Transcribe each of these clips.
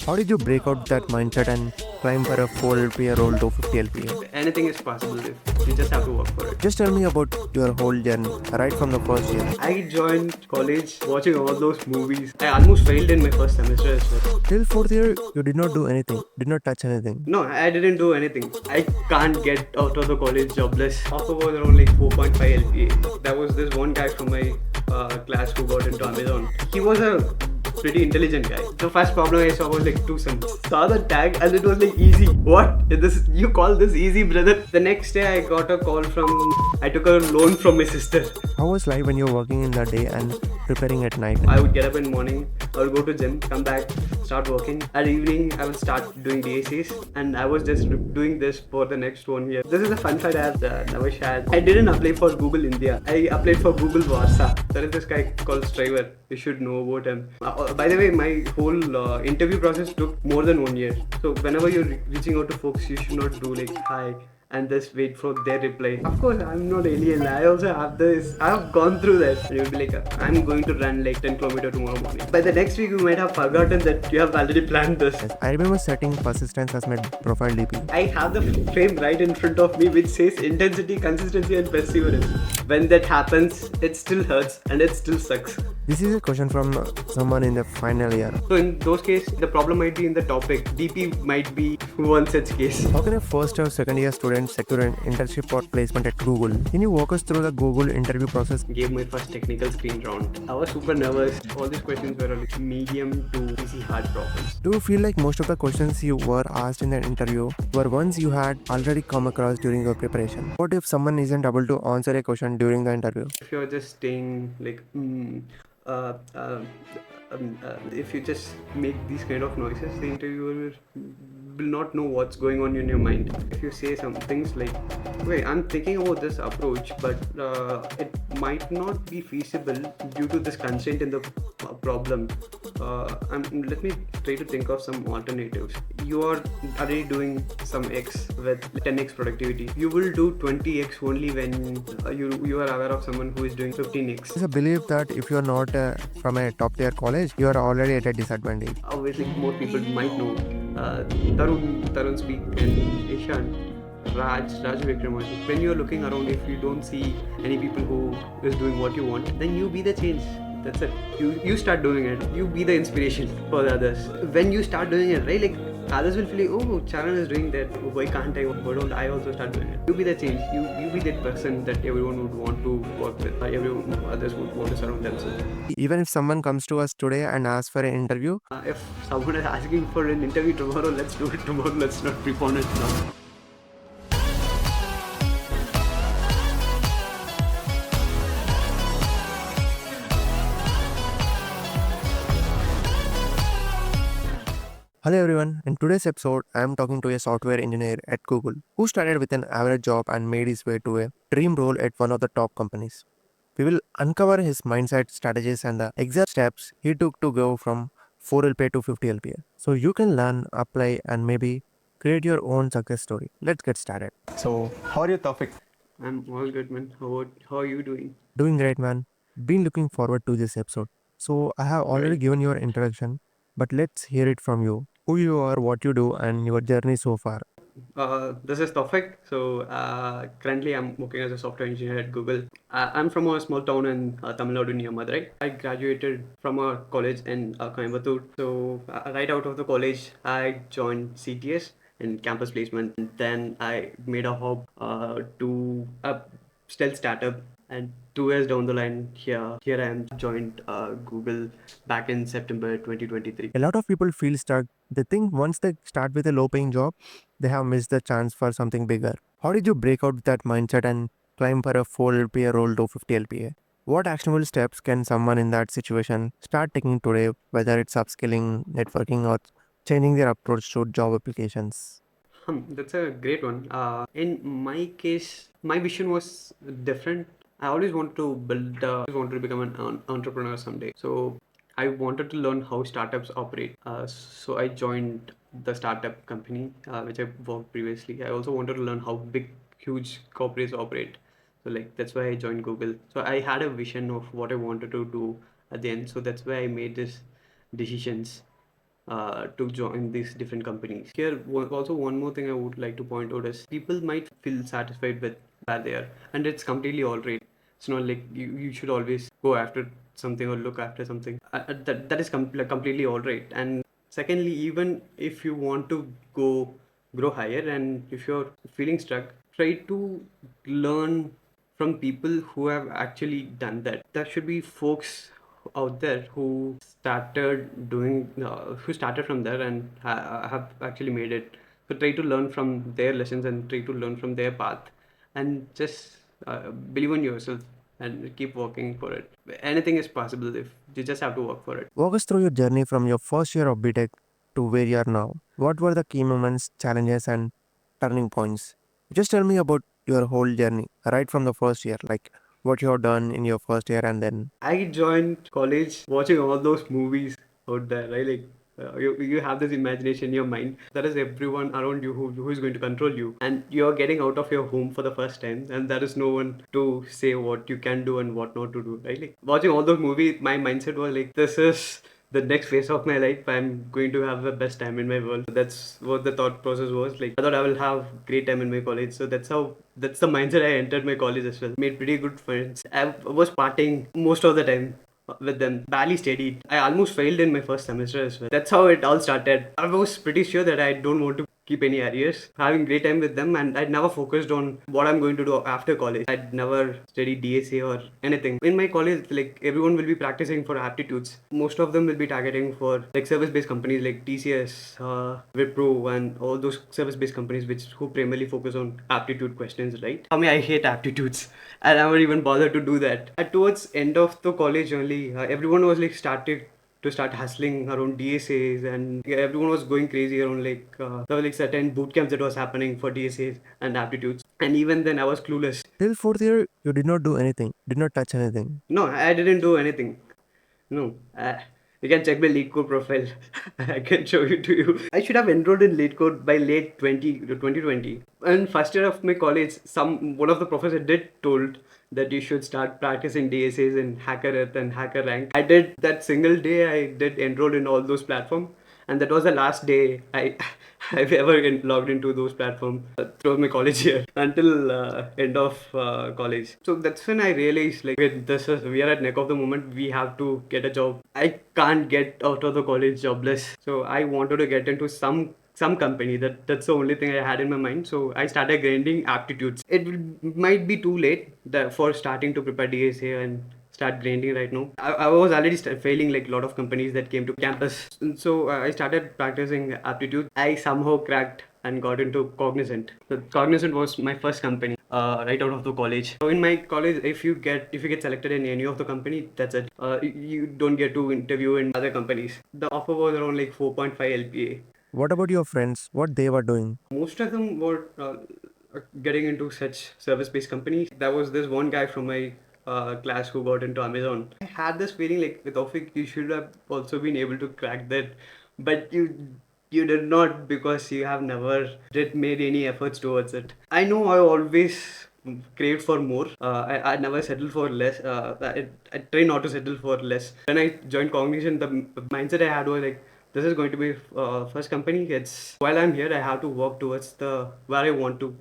How did you break out that mindset and climb for a 4 LPA role to 50 LPA? Anything is possible if you just have to work for it. Just tell me about your whole journey, right from the first year. I joined college watching all those movies. I almost failed in my first semester as well. Till 4th year, you did not do anything, did not touch anything. No, I didn't do anything. I can't get out of the college jobless. Offer was around like 4.5 LPA. There was this one guy from my class who got into Amazon. He was a pretty intelligent guy. The first problem I saw was like two sums. Saw the tag and it was like easy. What? This you call this easy, brother? The next day I got a call from. I took a loan from my sister. How was life when you were working in the day and preparing at night? I would get up in morning, I would go to gym, come back, start working. At evening, I would start doing DSAs, and I was just doing this for the next 1 year. This is a fun fact I have never shared. I didn't apply for Google India. I applied for Google Warsaw. There is this guy called Striver. You should know about him. By the way, my whole interview process took more than 1 year. So whenever you're reaching out to folks, you should not do like hi and just wait for their reply. Of course, I'm not alien. I also have this. I've gone through that. And you'll be like, I'm going to run like 10 kilometers tomorrow morning. By the next week, you might have forgotten that you have already planned this. Yes, I remember setting persistence as my profile DP. I have the frame right in front of me which says intensity, consistency, and perseverance. When that happens, it still hurts and it still sucks. This is a question from someone in the final year. So in those cases, the problem might be in the topic. DP might be one such case. How can a first or second year student secure an internship or placement at Google? Can you walk us through the Google interview process? Gave my first technical screen round. I was super nervous. All these questions were like medium to easy hard problems. Do you feel like most of the questions you were asked in the interview were ones you had already come across during your preparation? What if someone isn't able to answer a question during the interview? If you're just staying like uh, uh, if you just make these kind of noises, the interviewer will not know what's going on in your mind. If you say some things like, wait, I'm thinking about this approach, but it might not be feasible due to this constraint in the problem. Let me try to think of some alternatives. You are already doing some X with 10x productivity. You will do 20x only when you are aware of someone who is doing 15x. There's a belief that if you're not from a top tier college, you are already at a disadvantage. Obviously, more people might know Tarun Speak and Ishan. Raj Vikramasinghe. When you're looking around, if you don't see any people who is doing what you want, then you be the change. That's it. You start doing it. You be the inspiration for the others. When you start doing it, right? Like others will feel like, oh, Charan is doing that. Why can't I? Why don't I also start doing it? You be the change. You be that person that everyone would want to work with. Everyone others would want to surround themselves. Even if someone comes to us today and asks for an interview, If someone is asking for an interview tomorrow, let's do it tomorrow. Let's not prepone it now. hello everyone, in today's episode, I am talking to a software engineer at Google who started with an average job and made his way to a dream role at one of the top companies. We will uncover his mindset, strategies, and the exact steps he took to go from 4 LPA to 50 LPA. So you can learn, apply, and maybe create your own success story. Let's get started. So, how are you, Tawfiq? I'm all good, man. How are you doing? Doing great, man. Been looking forward to this episode. So I have already given your introduction, but let's hear it from you. Who you are, what you do, and your journey so far. This is Tawfiq. So currently I'm working as a software engineer at Google. I'm from a small town in Tamil Nadu near Madurai. I graduated from a college in Coimbatore. So right out of the college, I joined CTS in campus placement. And then I made a hop to a stealth startup. And 2 years down the line, here I am joined Google back in September 2023. A lot of people feel stuck. They think once they start with a low paying job, they have missed the chance for something bigger. How did you break out that mindset and climb for a 4 LPA role to 50 LPA? What actionable steps can someone in that situation start taking today, whether it's upskilling, networking, or changing their approach to job applications? That's a great one. In my case, my vision was different. I always wanted to build, always wanted to become an entrepreneur someday. So I wanted to learn how startups operate. So I joined the startup company which I worked previously. I also wanted to learn how big, huge corporates operate. So like that's why I joined Google. So I had a vision of what I wanted to do at the end. So that's why I made these decisions. to join these different companies. Here, also one more thing I would like to point out is people might feel satisfied with where they are, and it's completely all right. It's not like you should always go after something or look after something. That is completely all right. And secondly, even if you want to grow higher, and if you're feeling stuck, try to learn from people who have actually done that. There should be folks out there who started from there and have actually made it. So try to learn from their lessons and try to learn from their path, and just believe in yourself and keep working for it. Anything is possible if you just have to work for it. Walk us through your journey from your first year of BTech to where you are now. What were the key moments, challenges, and turning points? Just tell me about your whole journey, right from the first year, like what you have done in your first year and then. I joined college watching all those movies out there, right? Like you have this imagination in your mind. There is everyone around you who is going to control you, and you're getting out of your home for the first time, and there is no one to say what you can do and what not to do, right? Like watching all those movies, my mindset was like, this is the next phase of my life. I'm going to have the best time in my world. That's what the thought process was. Like I thought I will have great time in my college. So that's the mindset I entered my college as well. Made pretty good friends. I was partying most of the time with them. Barely studied. I almost failed in my first semester as well. That's how it all started. I was pretty sure that I don't want to keep any arrears. Having great time with them, and I'd never focused on what I'm going to do after college. I'd never studied DSA or anything. In my college, like everyone will be practicing for aptitudes. Most of them will be targeting for like service-based companies like TCS, Wipro, and all those service-based companies who primarily focus on aptitude questions, right? I mean, I hate aptitudes. I never even bothered to do that. Towards end of the college only, everyone was like started to start hustling around DSAs, and yeah, everyone was going crazy around there were like certain boot camps that was happening for DSAs and aptitudes, and even then I was clueless. Till fourth year, you did not do anything, did not touch anything. No, I didn't do anything. No, you can check my LeetCode profile. I can show it to you. I should have enrolled in LeetCode by late 2020. And first year of my college, one of the professors did told that you should start practicing DSAs in Hacker Earth and Hacker Rank. I did that single day. I did enroll in all those platforms, and that was the last day I've ever logged into those platforms throughout my college year until end of college. So that's when I realized like wait, we are at neck of the moment. We have to get a job. I can't get out of the college jobless. So I wanted to get into some company. That's the only thing I had in my mind. So I started grinding aptitudes. Might be too late for starting to prepare DSA and start grinding right now. I was already failing like a lot of companies that came to campus. So I started practicing aptitude. I somehow cracked and got into Cognizant. So Cognizant was my first company right out of the college. So in my college, if you get selected in any of the company, that's it. You don't get to interview in other companies. The offer was around like 4.5 LPA. What about your friends? What they were doing? Most of them were getting into such service-based companies. There was this one guy from my class who got into Amazon. I had this feeling like with Offic, you should have also been able to crack that, but you did not because you have never did made any efforts towards it. I know I always craved for more. I never settled for less. I try not to settle for less. When I joined Cognition, the mindset I had was like, this is going to be first company. It's while I'm here, I have to work towards the where I want to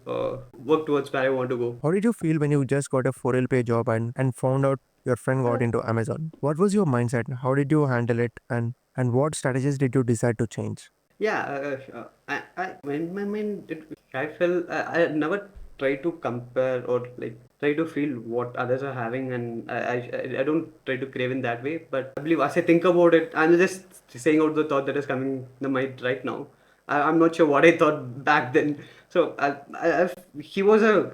work towards where I want to go. How did you feel when you just got a 4L pay job and found out your friend got into Amazon? What was your mindset? How did you handle it? And what strategies did you decide to change? Yeah, when my mind, I felt I never try to compare or like try to feel what others are having, and I don't try to crave in that way. But I believe as I think about it, I'm just saying out the thought that is coming in the mind right now. I'm not sure what I thought back then. So he was a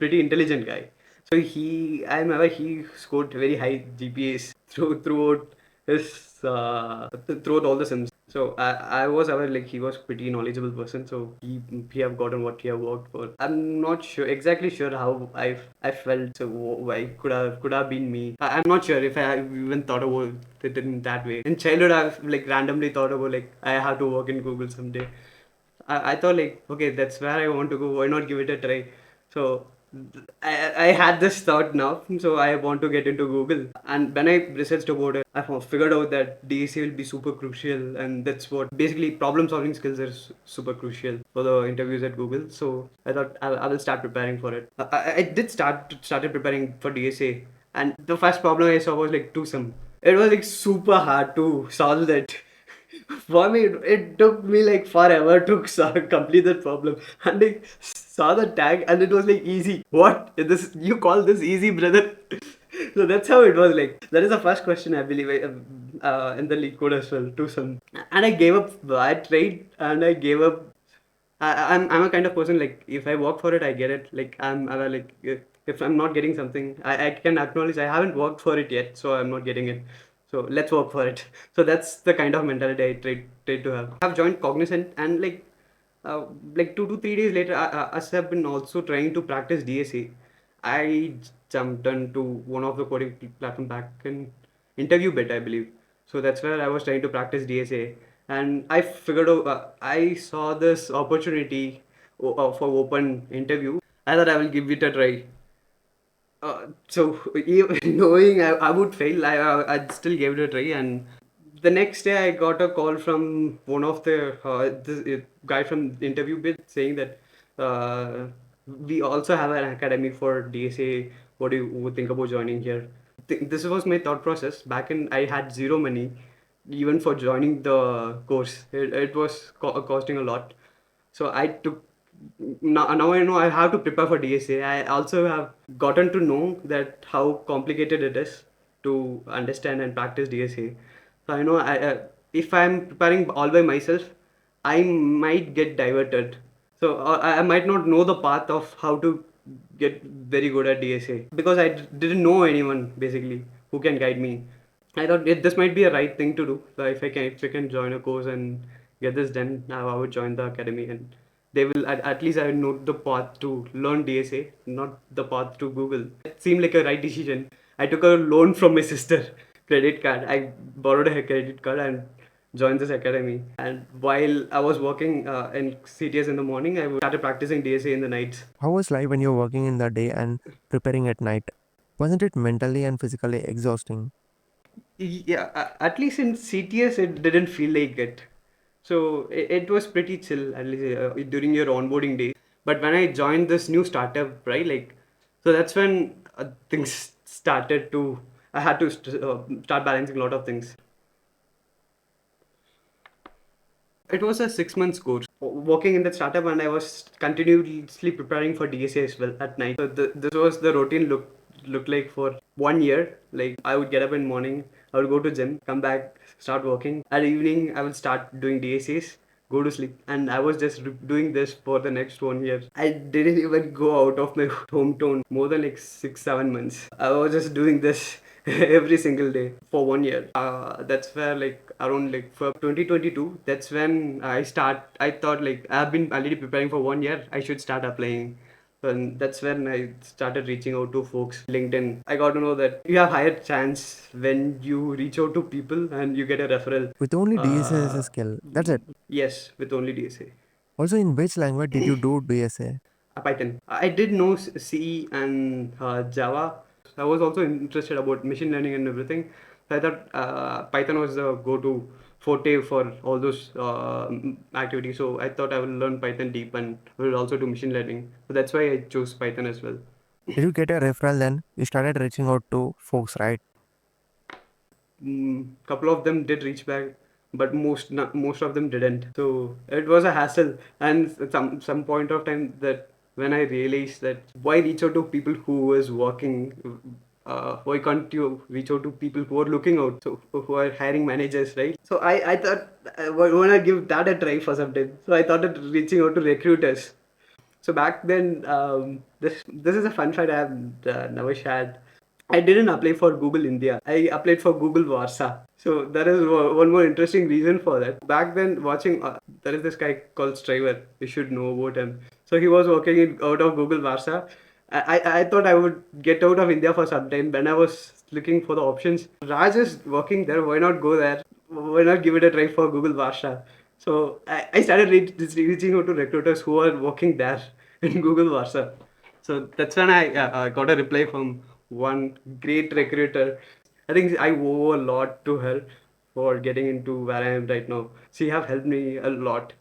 pretty intelligent guy. So I remember he scored very high GPAs throughout his throughout all the sims. So I was aware like he was pretty knowledgeable person. So he have gotten what he have worked for. I'm not exactly sure how I felt. So why could have been me. I'm not sure if I even thought about it in that way. In childhood, I've like randomly thought about like I have to work in Google someday. I thought like okay, that's where I want to go. Why not give it a try? So I had this thought now, so I want to get into Google. And when I researched about it, I figured out that DSA will be super crucial, and that's what basically problem solving skills are super crucial for the interviews at Google. So I thought I will start preparing for it. I did started preparing for DSA, and the first problem I saw was like two sum. It was like super hard to solve that. For me, it took me like forever to complete that problem. And I saw the tag and it was like easy. What? This you call this easy, brother? So that's how it was like. That is the first question I believe in the LeetCode as well, to some. And I gave up. I tried and I gave up. I'm a kind of person like if I work for it, I get it. Like I'm like if I'm not getting something, I can acknowledge I haven't worked for it yet, so I'm not getting it. So let's work for it. So that's the kind of mentality I tried to have. I've joined Cognizant and uh, like 2 to 3 days later, us have been also trying to practice DSA. I jumped into one of the coding platform back in interview bit, I believe. So that's where I was trying to practice DSA, and I figured out. I saw this opportunity for open interview. I thought I will give it a try. So knowing I would fail, I still gave it a try, and the next day I got a call from one of the this guy from the interview bit saying that uh, we also have an academy for DSA. What do you think about joining here? This was my thought process. Back in, I had zero money, even for joining the course. It was costing a lot. So I took now I know I have to prepare for DSA. I also have gotten to know that how complicated it is to understand and practice DSA. So I know if I'm preparing all by myself, I might get diverted. So I might not know the path of how to get very good at DSA because I didn't know anyone basically who can guide me. I thought this might be a right thing to do. So if I can join a course and get this done, now I would join the academy, and they will at least I know the path to learn DSA, not the path to Google. It seemed like a right decision. I took a loan from my sister, credit card. I borrowed a credit card and joined this academy. And while I was working in CTS in the morning, I started practicing DSA in the nights. How was life when you're working in the day and preparing at night? Wasn't it mentally and physically exhausting? Yeah, at least in CTS, it didn't feel like it. So it was pretty chill, at least during your onboarding day. But when I joined this new startup, right, like, so that's when things started to, I had to start balancing a lot of things. It was a 6 months course. Working in the startup, and I was continuously preparing for DSA as well at night. So this was the routine looked like for 1 year. Like I would get up in morning, I would go to gym, come back, start working. At evening, I would start doing DSAs, go to sleep, and I was just doing this for the next 1 year. I didn't even go out of my hometown more than like 6 7 months. I was just doing this every single day for 1 year. That's where like around like for 2022, that's when I thought like I've been already preparing for 1 year, I should start applying. And that's when I started reaching out to folks. LinkedIn. I got to know that you have higher chance when you reach out to people and you get a referral. With only DSA as a Uh, skill. That's it. yes, with only DSA. Also, in which language did you do DSA? Python. I did know C and Java. I was also interested about machine learning and everything. So I thought Python was the go-to forte for all those activities. So I thought I will learn Python deep and will also do machine learning. So that's why I chose Python as well. Did you get a referral then? You started reaching out to folks, right? Couple of them did reach back, but most of them didn't. So it was a hassle, and some point of time that when I realized that why reach out to people who was working, why can't you reach out to people who are looking out, so who are hiring managers, right? So I thought why not give that a try for some time. So I thought of reaching out to recruiters. So back then, this is a fun fact I have never shared. I didn't apply for Google India. I applied for Google Warsaw. So that is one more interesting reason for that. Back then, watching there is this guy called Striver. You should know about him. So he was working out of Google Warsaw. I thought I would get out of India for some time when I was looking for the options. Raj is working there. Why not go there? Why not give it a try for Google Warsaw? So I started reaching out to recruiters who are working there in Google Warsaw. So that's when I got a reply from one great recruiter. I think I owe a lot to her for getting into where I am right now. She have helped me a lot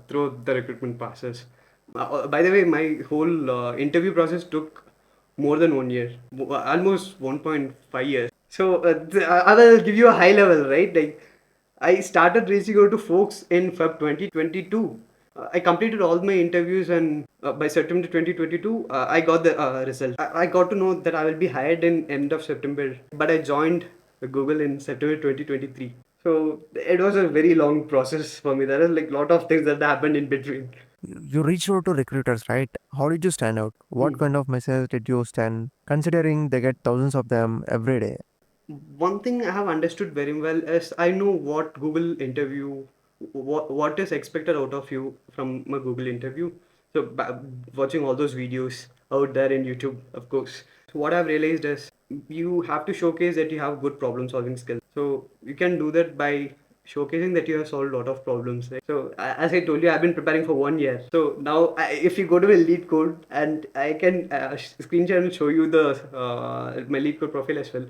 through the recruitment process. By the way, my whole interview process took more than 1 year, almost 1.5 years. So I will give you a high level, right? Like I started reaching out to folks in Feb 2022. I completed all my interviews, and by September 2022, I got the result. I got to know that I will be hired in end of September, but I joined Google in September 2023. So it was a very long process for me. There are like lot of things that happened in between. You reached out to recruiters, right? How did you stand out? What Hmm. kind of message did you stand, considering they get thousands of them every day? One thing I have understood very well is I know what Google interview, what is expected out of you from a Google interview. So watching all those videos out there in YouTube, of course. So what I've realized is you have to showcase that you have good problem solving skills. So you can do that by showcasing that you have solved a lot of problems, right? So as I told you, I've been preparing for 1 year. So now if you go to my LeetCode, and I can screen share and show you the my LeetCode profile as well.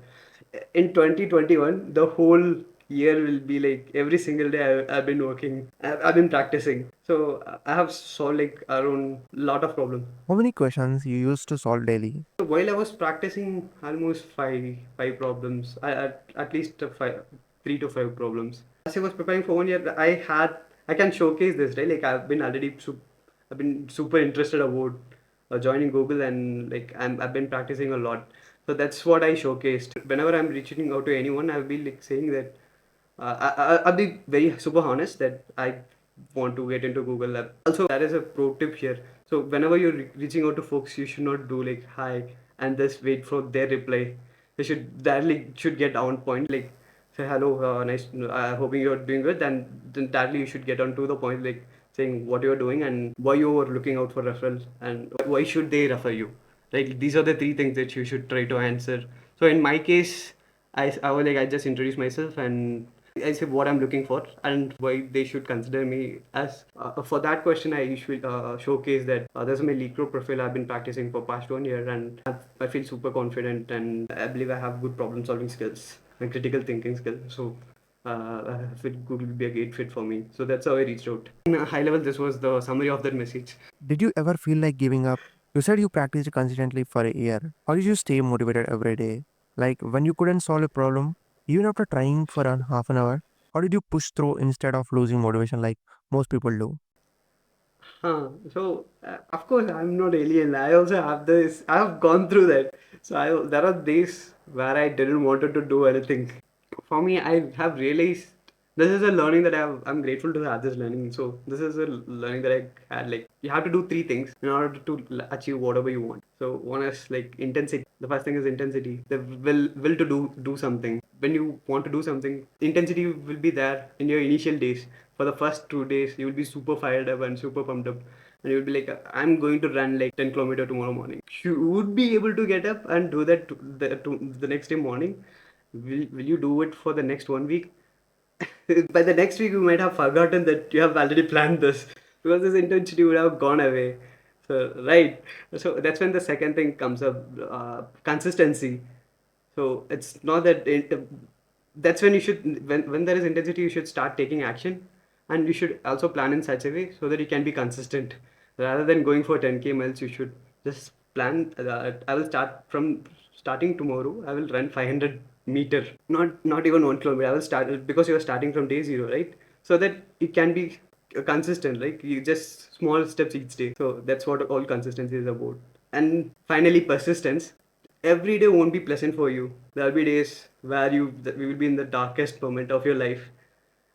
In 2021, the whole year will be like every single day I've been working, I've been practicing. So I have solved like around lot of problems. How many questions you used to solve daily? So while I was practicing almost five problems, at least five, 3 to 5 problems. As I was preparing for 1 year, I can showcase this, right? Like I've been super interested about joining Google, and like I've been practicing a lot. So that's what I showcased. Whenever I'm reaching out to anyone, I'll be like saying that I'll be very super honest that I want to get into Google Lab. Also, that is a pro tip here. So whenever you're reaching out to folks, you should not do like hi and just wait for their reply. You should directly should get on point. Like say hello, nice. Hoping you're doing good. Then directly you should get on to the point, like saying what you're doing and why you are looking out for referrals and why should they refer you. Like these are the three things that you should try to answer. So in my case, I was like I just introduced myself and I say what I'm looking for and why they should consider me as. For that question, I usually showcase that there's my LeetCode profile I've been practicing for past 1 year, and I feel super confident, and I believe I have good problem solving skills and critical thinking skills. So fit Google would be a great fit for me. So that's how I reached out. In a high level, this was the summary of that message. Did you ever feel like giving up? You said you practiced consistently for a year. How did you stay motivated every day? Like when you couldn't solve a problem, even after trying for an half an hour, how did you push through instead of losing motivation like most people do? So of course I'm not alien. I also have this. I have gone through that. So there are days where I didn't wanted to do anything. For me, I have realized this is a learning that I'm grateful to have this learning. So this is a learning that I had. Like you have to do three things in order to achieve whatever you want. So one is like intensity. The first thing is intensity. The will to do something. When you want to do something, intensity will be there in your initial days. For the first 2 days, you will be super fired up and super pumped up, and you'll be like, I'm going to run like 10 kilometer tomorrow morning. You would be able to get up and do that the next day morning. Will you do it for the next 1 week? By the next week, you might have forgotten that you have already planned this because this intensity would have gone away. So, right. So, that's when the second thing comes up, consistency. So, it's not that that's when you should, when there is intensity, you should start taking action, and you should also plan in such a way so that you can be consistent. Rather than going for 10K miles, you should just plan. I will start from starting tomorrow. I will run 500 meter, not even 1 kilometer. I will start because you are starting from day zero, right? So that it can be consistent, like you just small steps each day. So that's what all consistency is about. And finally, persistence. Every day won't be pleasant for you. There'll be days where we will be in the darkest moment of your life,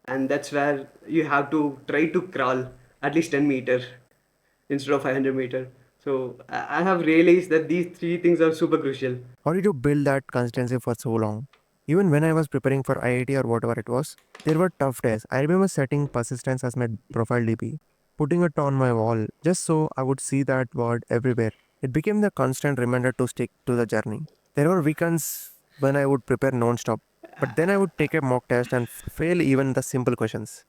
and that's where you have to try to crawl at least 10 meter instead of 500 meter. So I have realized that these three things are super crucial. How did you build that consistency for so long? Even when I was preparing for IIT or whatever it was, there were tough days. I remember setting persistence as my profile DP, putting it on my wall just so I would see that word everywhere. It became the constant reminder to stick to the journey. There were weekends when I would prepare non-stop, but then I would take a mock test and fail even the simple questions.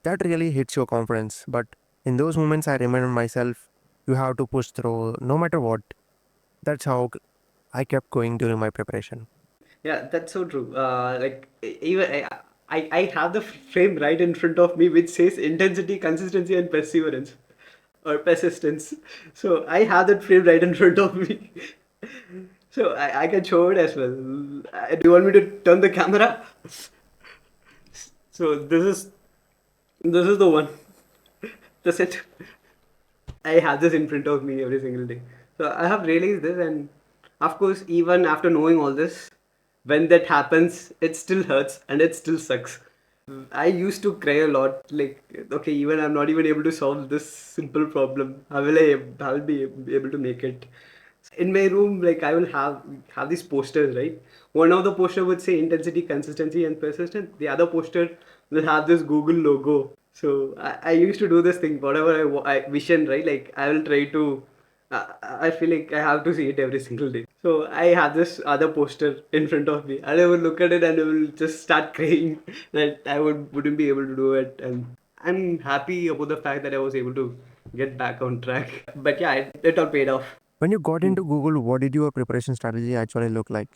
That really hits your confidence, but in those moments I reminded myself, you have to push through no matter what. That's how I kept going during my preparation. Yeah, that's so true. Even I have the frame right in front of me which says intensity, consistency, and perseverance or persistence. So I have that frame right in front of me. So I can show it as well. Do you want me to turn the camera? So this is the one. The set. I have this in front of me every single day. So I have realized this, and of course, even after knowing all this, when that happens, it still hurts and it still sucks. I used to cry a lot. Like, okay, even I'm not even able to solve this simple problem. How will be able to make it? In my room, like I will have these posters, right? One of the poster would say intensity, consistency, and persistence. The other poster will have this Google logo. So I used to do this thing, whatever I vision, right? Like I will try to. I feel like I have to see it every single day. So I have this other poster in front of me, and I will look at it and I will just start crying that I wouldn't be able to do it. And I'm happy about the fact that I was able to get back on track. But yeah, it all paid off. When you got into Google, what did your preparation strategy actually look like?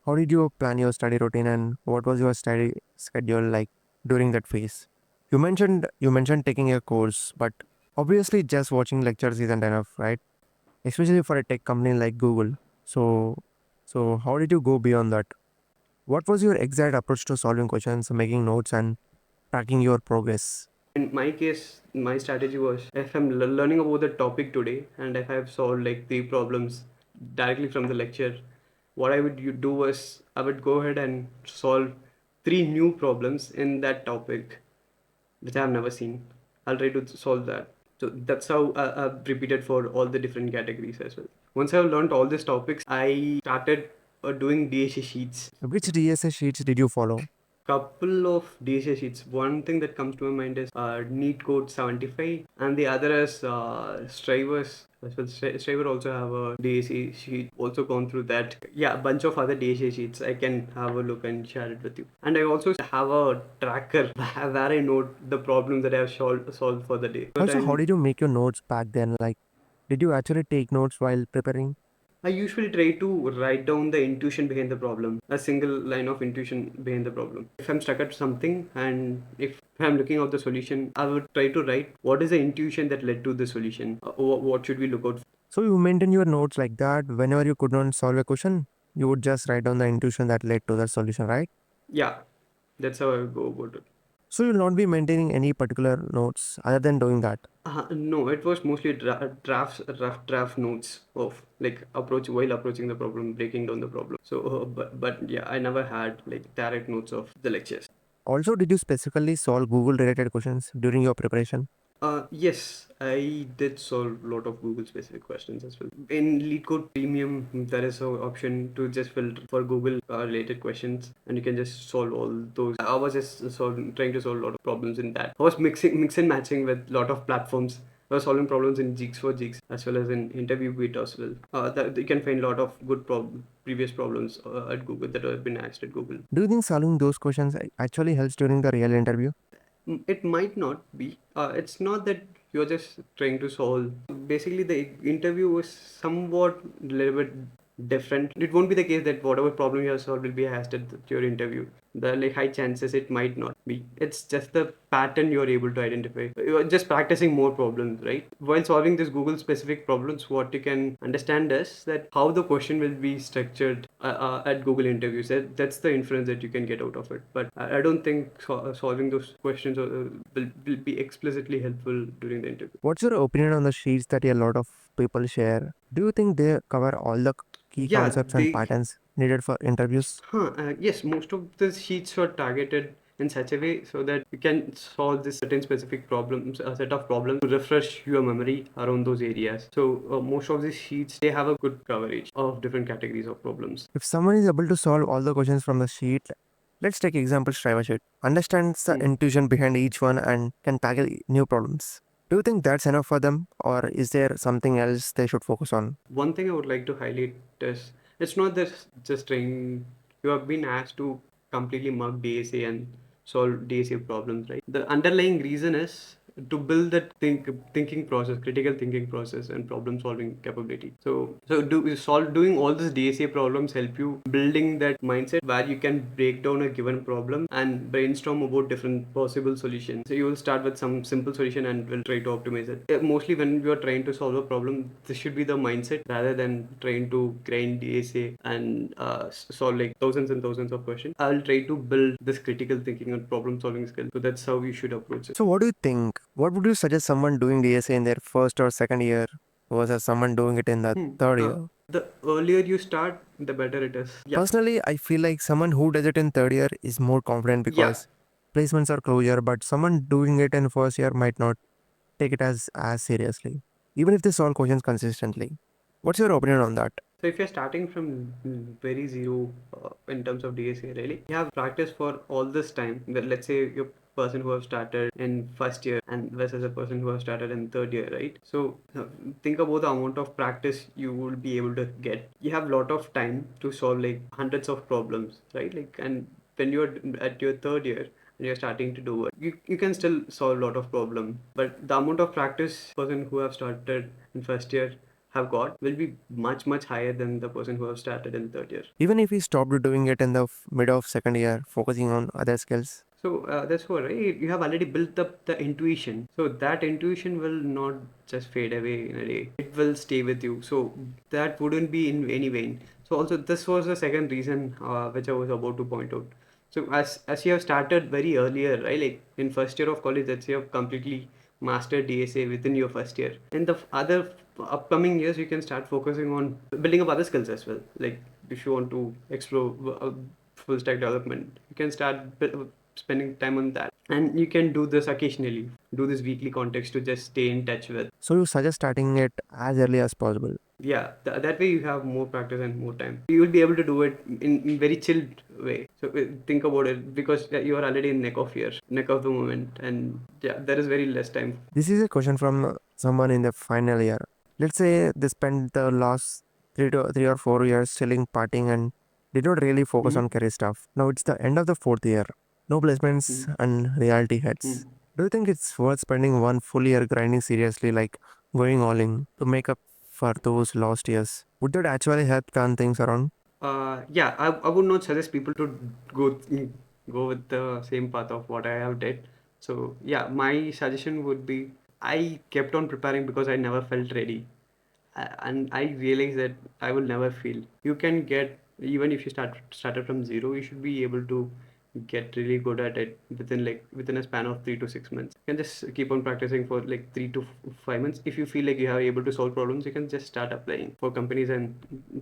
How did you plan your study routine and what was your study schedule like during that phase? You mentioned taking a course, but obviously just watching lectures isn't enough, right? Especially for a tech company like Google. So so how did you go beyond that? What was your exact approach to solving questions, making notes and tracking your progress? In my case, my strategy was if I'm learning about the topic today and if I've solved like three problems directly from the lecture, what I would do was I would go ahead and solve three new problems in that topic which I have never seen. I'll try to solve that. So that's how I've repeated for all the different categories as well. Once I've learned all these topics, I started doing DSA sheets. Which DSA sheets did you follow? Couple of DSA sheets. One thing that comes to my mind is LeetCode 75, and the other is Strivers. As well, Striver also have a DSA sheet. Also gone through that. Yeah, a bunch of other DSA sheets. I can have a look and share it with you. And I also have a tracker where I note the problem that I have solved for the day. But Also, how did you make your notes back then? Like, did you actually take notes while preparing? I usually try to write down the intuition behind the problem, a single line of intuition behind the problem. If I'm stuck at something and if I'm looking at the solution, I would try to write what is the intuition that led to the solution. What should we look out for? So you maintain your notes like that whenever you could not solve a question, you would just write down the intuition that led to the solution, right? Yeah, that's how I go about it. So you'll not be maintaining any particular notes other than doing that. No, it was mostly rough draft notes of like approach while approaching the problem, breaking down the problem. So, but yeah, I never had like direct notes of the lectures. Also, did you specifically solve Google related questions during your preparation? Yes, I did solve a lot of Google specific questions as well. In LeetCode Premium, there is an option to just filter for Google related questions, and you can just solve all those. I was just trying to solve a lot of problems in that. I was mix and matching with a lot of platforms. I was solving problems in Jigs for Jigs as well as in Interview Beat as well. That you can find a lot of good previous problems at Google that have been asked at Google. Do you think solving those questions actually helps during the real interview? It might not be. It's not that you're just trying to solve. Basically, the interview was somewhat a little bit different. It won't be the case that whatever problem you have solved will be asked at your interview. The like high chances it might not be. It's just the pattern you're able to identify. You're just practicing more problems, right? While solving these Google specific problems, what you can understand is that how the question will be structured at Google interviews. That's the inference that you can get out of it. But I don't think solving those questions will be explicitly helpful during the interview. What's your opinion on the sheets that a lot of people share? Do you think they cover all the key Yeah, concepts and they patterns needed for interviews? Yes, most of the sheets are targeted in such a way so that you can solve this certain specific problems, a set of problems to refresh your memory around those areas. So most of these sheets they have a good coverage of different categories of problems. If someone is able to solve all the questions from the sheet, let's take example Striver sheet, understands the intuition behind each one and can tackle new problems. Do you think that's enough for them, or is there something else they should focus on? One thing I would like to highlight is it's not that just trying you have been asked to completely mug DSA and solve DSA problems, right? The underlying reason is to build that thinking process, critical thinking process, and problem solving capability. Doing all these DSA problems help you building that mindset where you can break down a given problem and brainstorm about different possible solutions. So you will start with some simple solution and will try to optimize it. Mostly when you are trying to solve a problem, this should be the mindset rather than trying to grind DSA and solve like thousands and thousands of questions. I'll try to build this critical thinking and problem solving skill. So that's how you should approach it. So what do you think? What would you suggest someone doing DSA in their first or second year versus someone doing it in the third year? The earlier you start, the better it is. Yeah. Personally, I feel like someone who does it in third year is more confident Yeah. because placements are closer, but someone doing it in first year might not take it as seriously, even if they solve questions consistently. What's your opinion on that? So if you're starting from very zero in terms of DSA, really, you have practice for all this time. Let's say you're a person who have started in first year and versus a person who have started in third year, right? So think about the amount of practice you will be able to get. You have a lot of time to solve like hundreds of problems, right? Like, and when you're at your third year and you're starting to do it, you can still solve a lot of problem, but the amount of practice person who have started in first year have got will be much higher than the person who have started in third year. Even if he stopped doing it in the mid of second year, focusing on other skills. So that's what, right? You have already built up the intuition. So that intuition will not just fade away in a day. It will stay with you. So that wouldn't be in any vain. So also this was the second reason which I was about to point out. So as you have started very earlier, right? Like in first year of college, that's you have completely mastered DSA within your first year. In the other upcoming years, you can start focusing on building up other skills as well. Like if you want to explore full stack development, you can start spending time on that, and you can do this occasionally, do this weekly context to just stay in touch with. So you suggest starting it as early as possible. Yeah, that way you have more practice and more time. You will be able to do it in very chilled way. So think about it, because you are already in neck of the moment, and yeah, there is very less time. This is a question from someone in the final year. Let's say they spent the last 3 or 4 years chilling, partying, and did not really focus on career stuff. Now it's the end of the fourth year. No placements and reality hits. Do you think it's worth spending one full year grinding seriously, like going all in, to make up for those lost years? Would that actually help turn things around? Yeah, I would not suggest people to go with the same path of what I have did. So yeah, my suggestion would be, I kept on preparing because I never felt ready. And I realized that I will never feel. You can get, even if you started from zero, you should be able to get really good at it within a span of 3 to 6 months. You can just keep on practicing for like 3 to 5 months. If you feel like you are able to solve problems, you can just start applying for companies and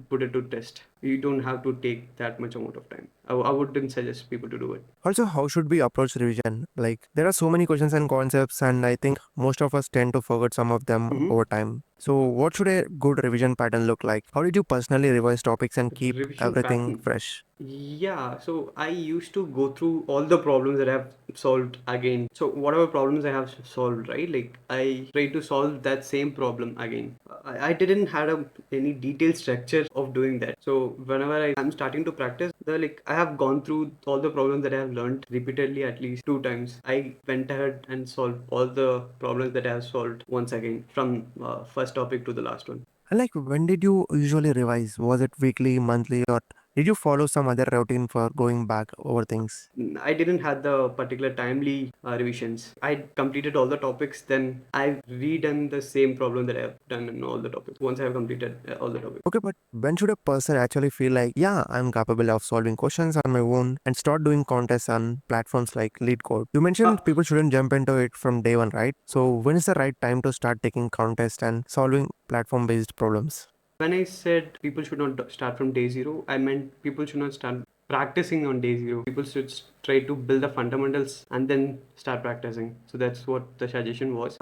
put it to test. You don't have to take that much amount of time. I wouldn't suggest people to do it. Also, how should we approach revision? Like, there are so many questions and concepts, and I think most of us tend to forget some of them over time. So, what should a good revision pattern look like? How did you personally revise topics and keep Revision everything pattern. fresh? Yeah, so I used to go through all the problems that I have solved again. So whatever problems I have solved, right? Like I try to solve that same problem again. I didn't have any detailed structure of doing that. So whenever I'm starting to practice, I have gone through all the problems that I have learned repeatedly at least 2 times. I went ahead and solved all the problems that I have solved once again from first topic to the last one. And like, when did you usually revise? Was it weekly, monthly, or did you follow some other routine for going back over things? I didn't have the particular timely revisions. I completed all the topics, then I redone the same problem that I have done in all the topics once I have completed all the topics. Okay, but when should a person actually feel like, yeah, I'm capable of solving questions on my own and start doing contests on platforms like LeetCode? You mentioned people shouldn't jump into it from day one, right? So when is the right time to start taking contests and solving platform-based problems? When I said people should not start from day zero, I meant people should not start practicing on day zero. People should try to build the fundamentals and then start practicing. So that's what the suggestion was.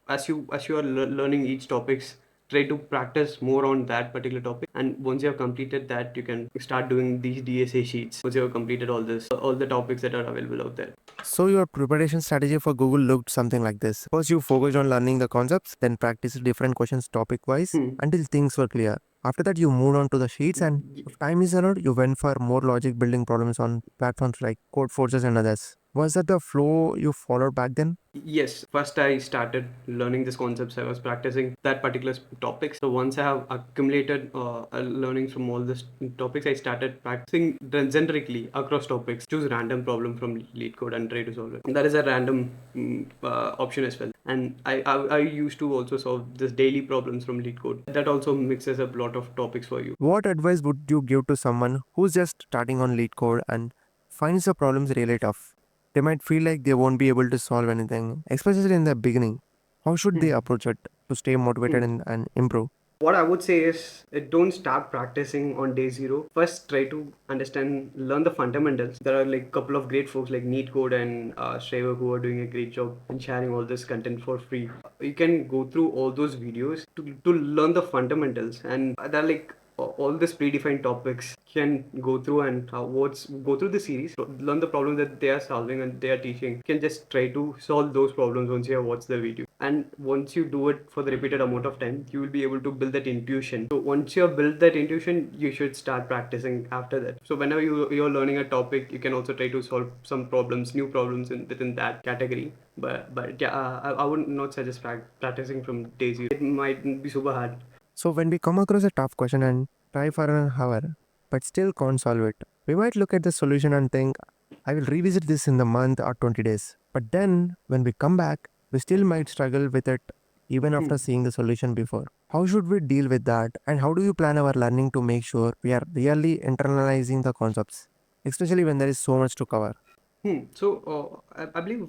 As you are learning each topics, try to practice more on that particular topic, and once you have completed that, you can start doing these DSA sheets. Once you have completed all the topics that are available out there. So your preparation strategy for Google looked something like this. First, you focused on learning the concepts, then practiced different questions topic-wise until things were clear. After that, you moved on to the sheets, and if time is allowed, you went for more logic building problems on platforms like Code Forces and others. Was that the flow you followed back then? Yes, first I started learning these concepts. I was practicing that particular topic. So once I have accumulated learnings from all these topics, I started practicing generically across topics. Choose random problem from LeetCode and try to solve it. That is a random option as well. And I used to also solve this daily problems from LeetCode. That also mixes up a lot of topics for you. What advice would you give to someone who's just starting on LeetCode and finds the problems really tough? They might feel like they won't be able to solve anything, especially in the beginning. How should they Hmm. approach it to stay motivated Hmm. and improve? What I would say is don't start practicing on day zero. First, try to understand, learn the fundamentals. There are like a couple of great folks like NeetCode and Shraver who are doing a great job in sharing all this content for free. You can go through all those videos to learn the fundamentals, and they're like all these predefined topics can go through and what's go through the series, learn the problem that they are solving and they are teaching. You can just try to solve those problems once you have watched the video, and once you do it for the repeated amount of time, you will be able to build that intuition. So once you have built that intuition, you should start practicing after that. So whenever you're learning a topic, you can also try to solve some problems, new problems within that category. But yeah, I would not suggest practicing from day zero. It might be super hard. So, when we come across a tough question and try for an hour, but still can't solve it, we might look at the solution and think, I will revisit this in the month or 20 days. But then, when we come back, we still might struggle with it even after seeing the solution before. How should we deal with that? And how do you plan our learning to make sure we are really internalizing the concepts, especially when there is so much to cover? So I believe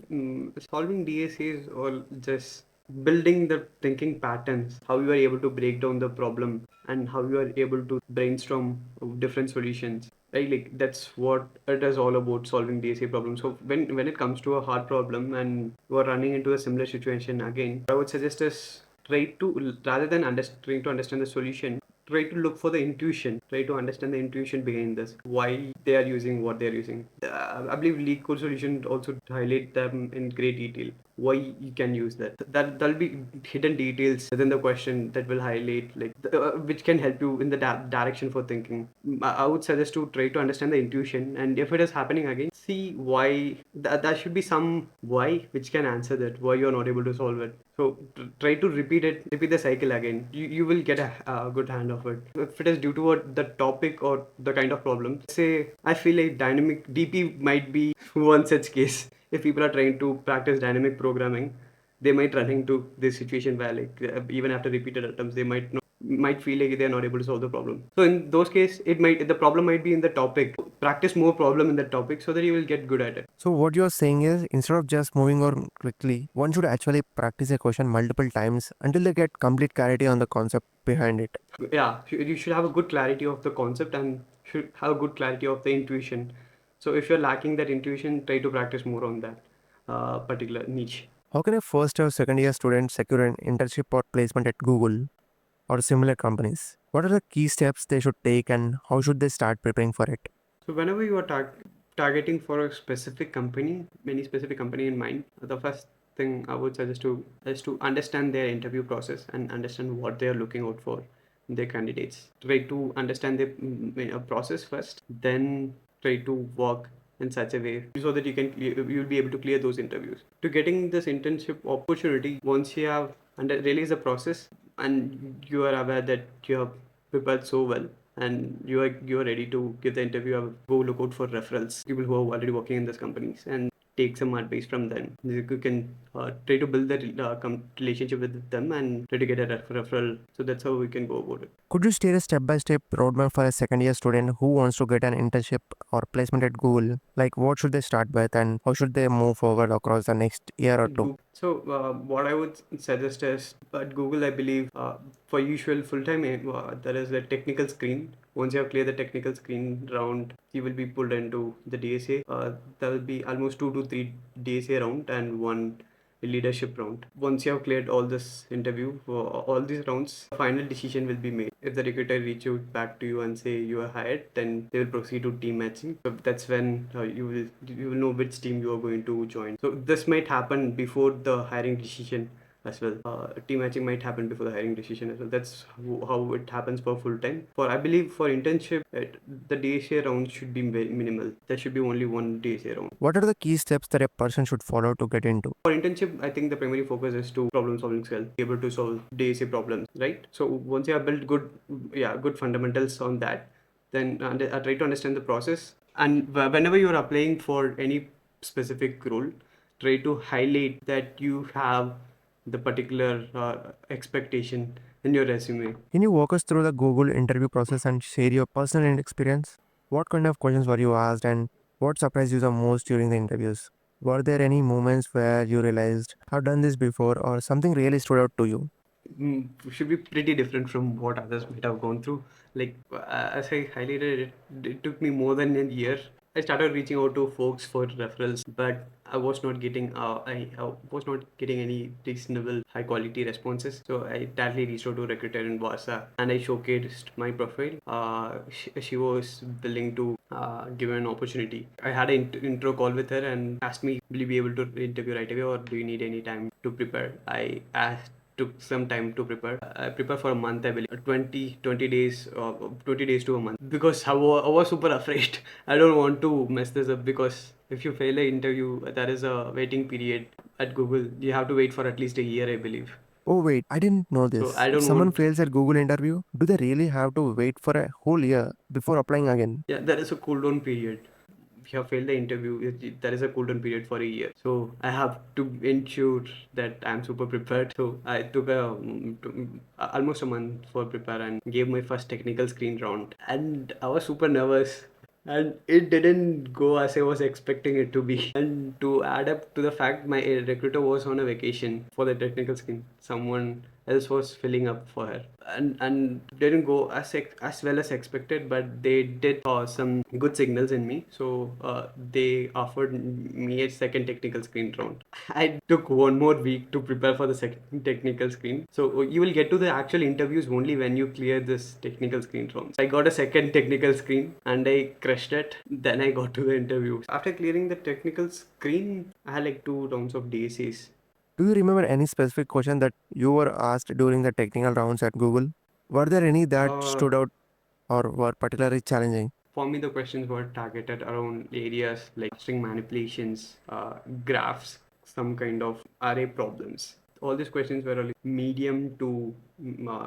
solving DSAs or just building the thinking patterns, how you are able to break down the problem and how you are able to brainstorm different solutions. Right, like that's what it is all about, solving DSA problems. So when it comes to a hard problem and you are running into a similar situation again, I would suggest is try to, rather than trying to understand the solution, try to look for the intuition, try to understand the intuition behind this, why they are using what they are using. I believe leak code solution also highlight them in great detail, why you can use that'll be hidden details within the question that will highlight like which can help you in the direction for thinking. I would suggest to try to understand the intuition, and if it is happening again, see why. There should be some why which can answer that, why you're not able to solve it. So try to repeat the cycle again. You will get a good hand of it. If it is due to the topic or the kind of problem, say I feel like dynamic DP might be one such case. If people are trying to practice dynamic programming, they might run into this situation where like even after repeated attempts, they might feel like they're not able to solve the problem. So in those cases, the problem might be in the topic. Practice more problem in the topic so that you will get good at it. So, what you're saying is instead of just moving on quickly, one should actually practice a question multiple times until they get complete clarity on the concept behind it. Yeah, you should have a good clarity of the concept and should have a good clarity of the intuition. So if you're lacking that intuition, try to practice more on that particular niche. How can a first or second year student secure an internship or placement at Google or similar companies? What are the key steps they should take and how should they start preparing for it? So whenever you are targeting for a specific company, any specific company in mind, the first thing I would suggest to is to understand their interview process and understand what they are looking out for in their candidates. Try to understand their process first, then try to work in such a way so that you'll be able to clear those interviews. To getting this internship opportunity, once you have realize the process and you are aware that you have prepared so well and you are ready to give the interview, go look out for referrals, people who are already working in these companies, and take some advice from them. You can try to build that relationship with them and try to get a referral. So that's how we can go about it. Could you share a step by step roadmap for a second year student who wants to get an internship or placement at Google? Like, what should they start with and how should they move forward across the next year or two? So what I would suggest is at Google, I believe for usual full-time, there is a technical screen. Once you have cleared the technical screen round, you will be pulled into the DSA. There will be almost 2 to 3 DSA round and one leadership round. Once you have cleared all this interview for all these rounds, the final decision will be made. If the recruiter reach out back to you and say you are hired, then they will proceed to team matching. So that's when you will know which team you are going to join. So this might happen before the hiring decision. as well. Team matching might happen before the hiring decision as well. That's how it happens for full time. For I believe for internship, the DSA round should be very minimal. There should be only one DSA round. What are the key steps that a person should follow to get into? For internship, I think the primary focus is to problem solving skill, be able to solve DSA problems, right? So once you have built good fundamentals on that, then try to understand the process. And whenever you're applying for any specific role, try to highlight that you have the particular expectation in your resume. Can you walk us through the Google interview process and share your personal experience? What kind of questions were you asked and what surprised you the most during the interviews? Were there any moments where you realized, I've done this before, or something really stood out to you? Should be pretty different from what others might have gone through. Like as I highlighted, it took me more than a year. I started reaching out to folks for referrals, but I was not getting any reasonable high quality responses. So I directly reached out to a recruiter in Warsaw and I showcased my profile. She was willing to give an opportunity. I had an intro call with her and asked me, will you be able to interview right away or do you need any time to prepare? I asked took some time to prepare. I prepared for a month, I believe. 20 days, 20 days to a month. Because I was super afraid. I don't want to mess this up because if you fail an interview, there is a waiting period at Google. You have to wait for at least a year, I believe. Oh, wait, I didn't know So this. I If don't someone want. fails at Google interview, do they really have to wait for a whole year before applying again? Yeah, there is a cool down period. If you have failed the interview, there is a cool down period for a year. So I have to ensure that I'm super prepared. So I took almost a month for prepare and gave my first technical screen round. And I was super nervous. And it didn't go as I was expecting it to be. And to add up to the fact, my recruiter was on a vacation for the technical screen. Someone else was filling up for her, and didn't go as well as expected. But they did some good signals in me, so they offered me a second technical screen round. I took one more week to prepare for the second technical screen. So you will get to the actual interviews only when you clear this technical screen round. I got a second technical screen and I crushed it. Then I got to the interview. After clearing the technical screen, I had like 2 rounds of DSAs. Do you remember any specific question that you were asked during the technical rounds at Google? Were there any that Uh, stood out or were particularly challenging? for me, the questions were targeted around areas like string manipulations, graphs, some kind of array problems. All these questions were like medium to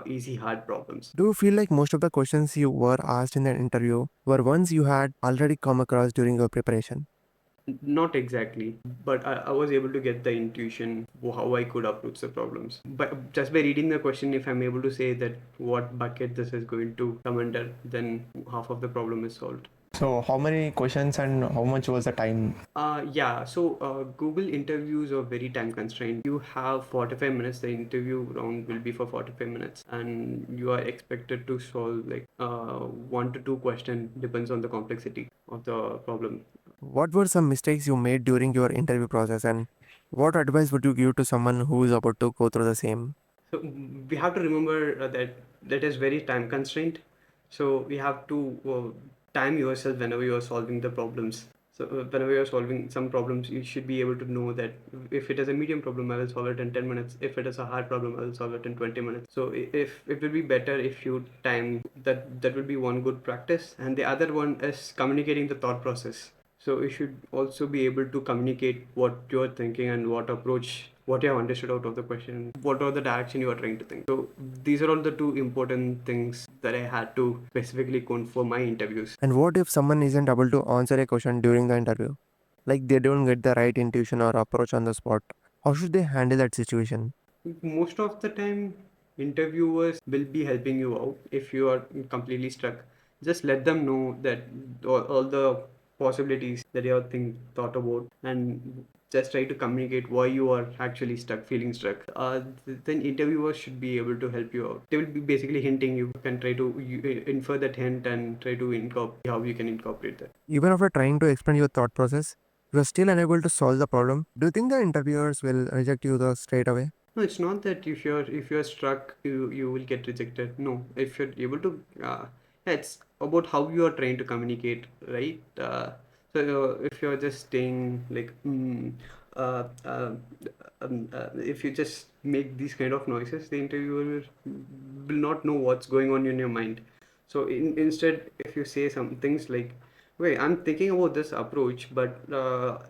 easy hard problems. Do you feel like most of the questions you were asked in the interview were ones you had already come across during your preparation? Not exactly, but I was able to get the intuition how I could approach the problems. But just by reading the question, if I'm able to say that what bucket this is going to come under, then half of the problem is solved. So, how many questions and how much was the time? Yeah, so Google interviews are very time constrained. You have 45 minutes, the interview round will be for 45 minutes, and you are expected to solve like 1 to 2 questions, depends on the complexity of the problem. What were some mistakes you made during your interview process, and what advice would you give to someone who is about to go through the same? So we have to remember that is very time constrained. So we have to time yourself whenever you are solving the problems. So whenever you are solving some problems, you should be able to know that if it is a medium problem, I will solve it in 10 minutes. If it is a hard problem, I will solve it in 20 minutes. So if it will be better if you time that, that will be one good practice. And the other one is communicating the thought process. So you should also be able to communicate what you're thinking and what approach, what you have understood out of the question, what are the direction you are trying to think. So these are all the two important things that I had to specifically count for my interviews. And what if someone isn't able to answer a question during the interview? Like they don't get the right intuition or approach on the spot. How should they handle that situation? Most of the time, interviewers will be helping you out if you are completely stuck. Just let them know that all the possibilities that you have thought about, and just try to communicate why you are actually stuck, feeling stuck. Then interviewers should be able to help you out. They will be basically hinting you. You can try to infer that hint and try to incorporate how you can incorporate that. Even after trying to explain your thought process, you are still unable to solve the problem. Do you think the interviewers will reject you straight away? No, it's not that if you're struck, you will get rejected. No, if you're able to, yeah, it's about how you are trying to communicate, right? So if you're just staying like, uh, uh, if you just make these kind of noises, the interviewer will not know what's going on in your mind. So instead, if you say some things like, wait, I'm thinking about this approach, but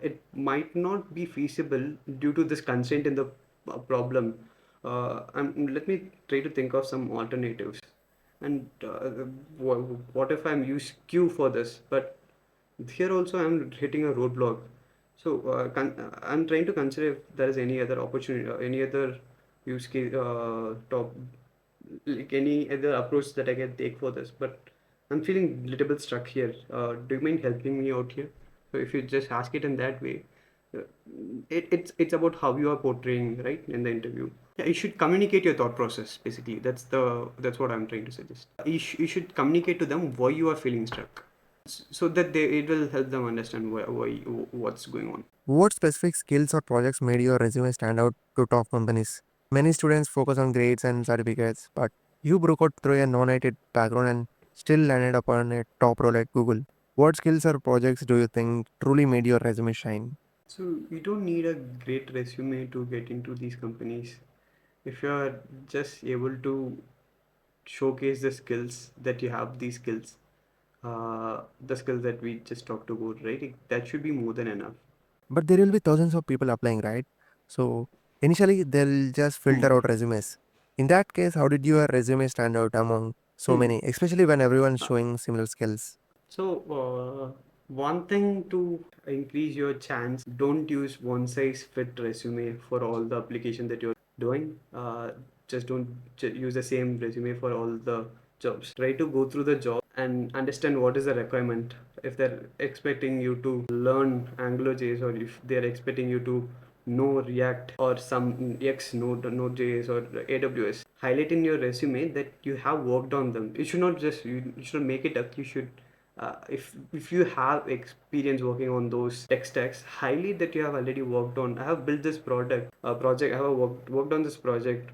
it might not be feasible due to this constraint in the problem. Let me try to think of some alternatives. And what if I'm use Q for this? But here also I'm hitting a roadblock. So I'm trying to consider if there is any other opportunity, any other use case, like any other approach that I can take for this. But I'm feeling a little bit stuck here. Do you mind helping me out here? So if you just ask it in that way, uh, it's about how you are portraying, right, in the interview. Yeah, you should communicate your thought process. Basically, that's what I'm trying to suggest. You should communicate to them why you are feeling stuck, so that it will help them understand what's going on. What specific skills or projects made your resume stand out to top companies? Many students focus on grades and certificates, but you broke out through a non-IT background and still landed upon a top role at Google. What skills or projects do you think truly made your resume shine? So you don't need a great resume to get into these companies. If you are just able to showcase the skills that you have, these skills, the skills that we just talked about, right? That should be more than enough. But there will be thousands of people applying, right? So initially they'll just filter out resumes. In that case, how did your resume stand out among so Hmm. many, especially when everyone's showing similar skills? So, one thing to increase your chance, don't use one size fit resume for all the application that you're doing. Just don't use the same resume for all the jobs. Try to go through the job and understand what is the requirement. If they're expecting you to learn AngularJS, or if they're expecting you to know React or some X Node.js or AWS, highlight in your resume that you have worked on them. You should not just you should make it up. You should if you have experience working on those tech stacks, highlight that you have already worked on. I have built this project. I have worked on this project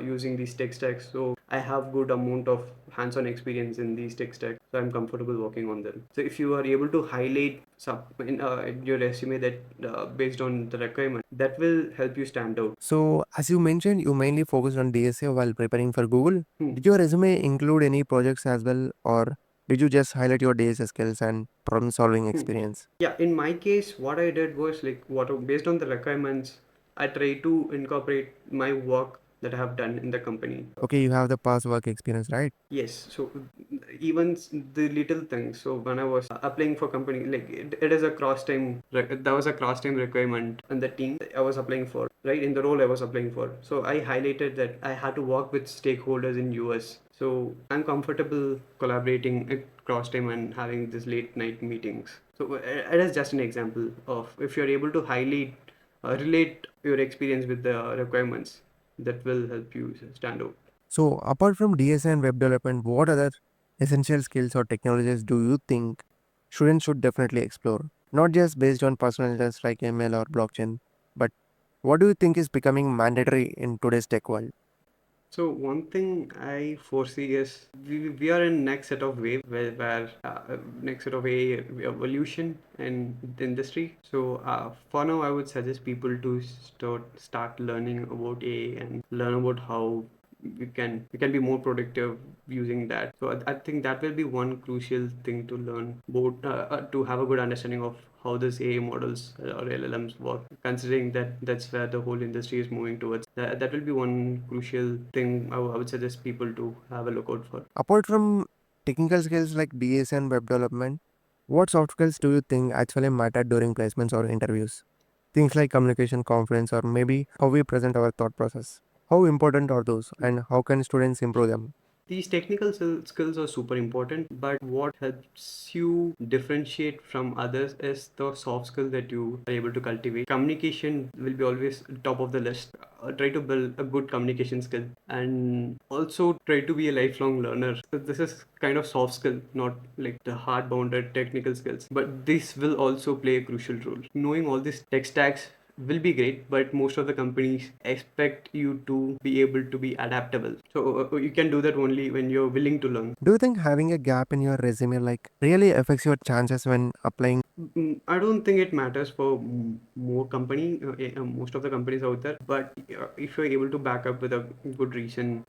using these tech stacks. So I have good amount of hands-on experience in these tech stacks. So I'm comfortable working on them. So if you are able to highlight in your resume that based on the requirement, that will help you stand out. So, as you mentioned, you mainly focused on DSA while preparing for Google. Hmm. Did your resume include any projects as well, or did you just highlight your DSA skills and problem solving Hmm. experience? Yeah, in my case, what I did was like based on the requirements, I try to incorporate my work that I have done in the company. Okay, you have the past work experience, right? Yes, so even the little things. So when I was applying for company, like it is a that was a cross time requirement in the team I was applying for, right? In the role I was applying for. So I highlighted that I had to work with stakeholders in US. So I'm comfortable collaborating at cross time and having these late night meetings. So it is just an example of if you're able to highlight, relate your experience with the requirements, that will help you stand out. So, apart from DSA and web development, what other essential skills or technologies do you think students should definitely explore? Not just based on personal interests like ML or blockchain, but what do you think is becoming mandatory in today's tech world? So one thing I foresee is we are in next set of wave where next set of a evolution in the industry. So for now, I would suggest people to start learning about AI and learn about how we can be more productive using that. So I think that will be one crucial thing to learn about to have a good understanding of how this AI models or LLMs work, considering that that's where the whole industry is moving towards. That will be one crucial thing I would suggest people to have a look out for. Apart from technical skills like DSA and web development, what soft skills do you think actually matter during placements or interviews? Things like communication, confidence, or maybe how we present our thought process. How important are those and how can students improve them? These technical skills are super important, but what helps you differentiate from others is the soft skill that you are able to cultivate. Communication will be always top of the list. Try to build a good communication skill and also try to be a lifelong learner. So this is kind of soft skill, not like the hard bounded technical skills, but this will also play a crucial role. Knowing all these tech stacks will be great, but most of the companies expect you to be able to be adaptable. So you can do that only when you're willing to learn. Do you think having a gap in your resume like really affects your chances when applying? I don't think it matters for more company, most of the companies out there. But if you're able to back up with a good reason,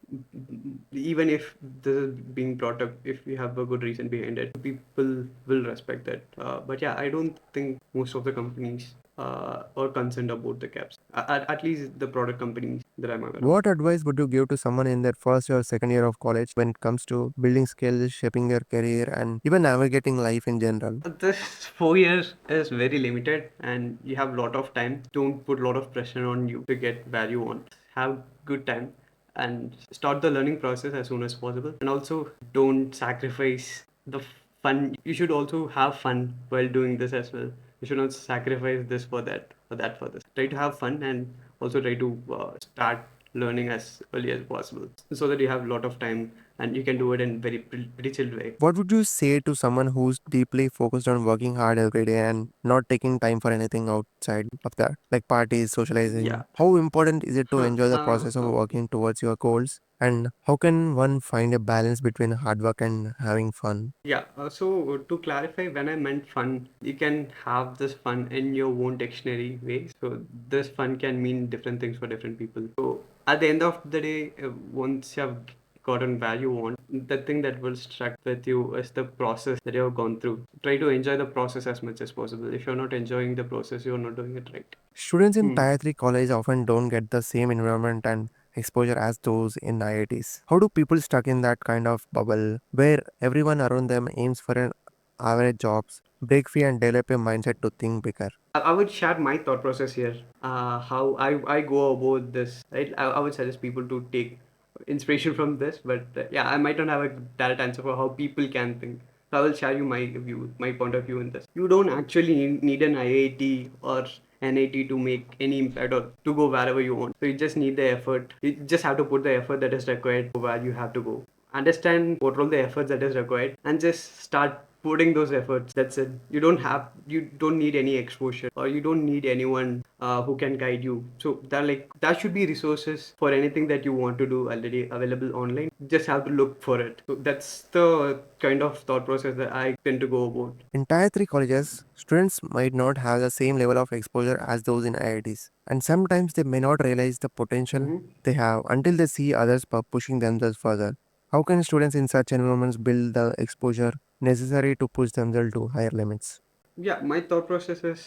even if this is being brought up, if you have a good reason behind it, people will respect that. But yeah, I don't think most of the companies are concerned about the caps. At least the product companies that I'm aware of. What advice would you give to someone in their first or second year of college when it comes to building skills, shaping their career, and even navigating life in general? This 4 years is very limited and you have a lot of time. Don't put a lot of pressure on you to get where you want. Have good time and start the learning process as soon as possible. And also don't sacrifice the fun. You should also have fun while doing this as well. You should not sacrifice this for that or that for this. Try to have fun and also try to start learning as early as possible so that you have a lot of time and you can do it in very pretty chilled way. What would you say to someone who's deeply focused on working hard every day and not taking time for anything outside of that, like parties, Yeah. socializing? How important is it to enjoy the process of No. working towards your goals? And how can one find a balance between hard work and having fun? Yeah, so to clarify, when I meant fun, you can have this fun in your own dictionary way. So this fun can mean different things for different people. So at the end of the day, once you have gotten where you want, the thing that will struck with you is the process that you have gone through. Try to enjoy the process as much as possible. If you're not enjoying the process, you're not doing it right. Students in Hmm. Tier 3 college often don't get the same environment and exposure as those in IITs. How do people stuck in that kind of bubble where everyone around them aims for an average jobs break free and develop a mindset to think bigger? I would share my thought process here. How I go about this. Right, I would suggest people to take inspiration from this, but yeah, I might not have a direct answer for how people can think. So I will share you my view, my point of view in this. You don't actually need an IIT or NIT to make any impact or to go wherever you want. So you just need the effort. You just have to put the effort that is required for where you have to go. Understand what all the efforts that is required and just start putting those efforts. That's it. You don't need any exposure or you don't need anyone who can guide you. So that should be resources for anything that you want to do already available online. You just have to look for it. So that's the kind of thought process that I tend to go about. In Tier 3 colleges, students might not have the same level of exposure as those in IITs, and sometimes they may not realize the potential Mhm. they have until they see others pushing themselves further. How can students in such environments build the exposure necessary to push themselves to higher limits? Yeah, my thought process is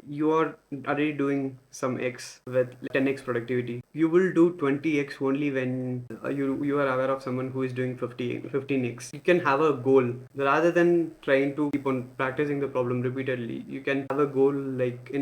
you are already doing some X with 10x productivity. You will do 20x only when you are aware of someone who is doing 15x. You can have a goal rather than trying to keep on practicing the problem repeatedly. You can have a goal like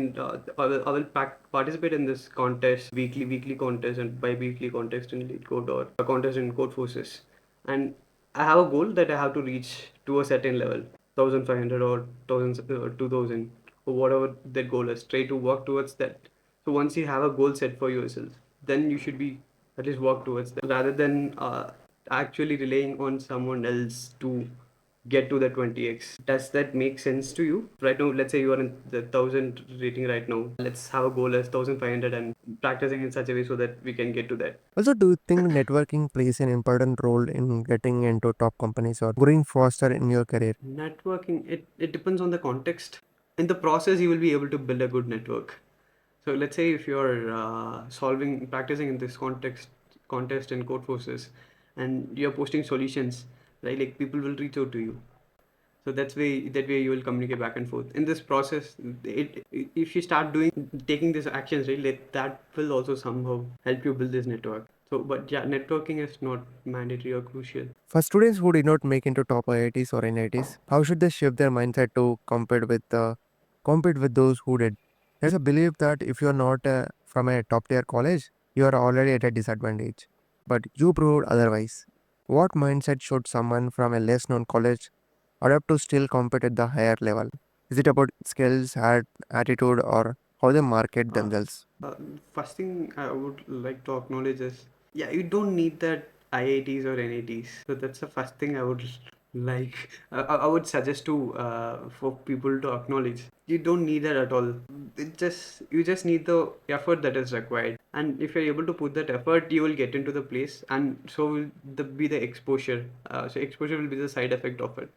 I will participate in this contest, weekly contest and bi-weekly contest in LeetCode or a contest in Code Forces. And I have a goal that I have to reach to a certain level, 1500 or 2000 or whatever that goal is. Try to work towards that. So once you have a goal set for yourself, then you should be at least work towards that rather than actually relying on someone else to get to the 20x. Does that make sense to you? Right now, let's say you are in the 1000 rating right now. Let's have a goal as 1500 and practicing in such a way so that we can get to that. Also, do you think networking plays an important role in getting into top companies or growing faster in your career? Networking, it depends on the context. In the process, you will be able to build a good network. So let's say if you're practicing in this contest in code forces, and you're posting solutions, right? Like people will reach out to you. So that way you will communicate back and forth. In this process, if you start taking these actions, right, that will also somehow help you build this network. So, but yeah, networking is not mandatory or crucial. For students who did not make into top IITs or NITs, how should they shift their mindset to compete with those who did? There's a belief that if you're not from a top tier college, you are already at a disadvantage. But you proved otherwise. What mindset should someone from a less known college adapt to still compete at the higher level? Is it about skills, attitude, or how they market Uh, themselves? First thing I would like to acknowledge is, yeah, you don't need that IITs or NITs. So that's the first thing I would Like I would suggest to for people to acknowledge you don't need that at all. You just need the effort that is required, and if you're able to put that effort, you will get into the place, and so will be the exposure. So exposure will be the side effect of it.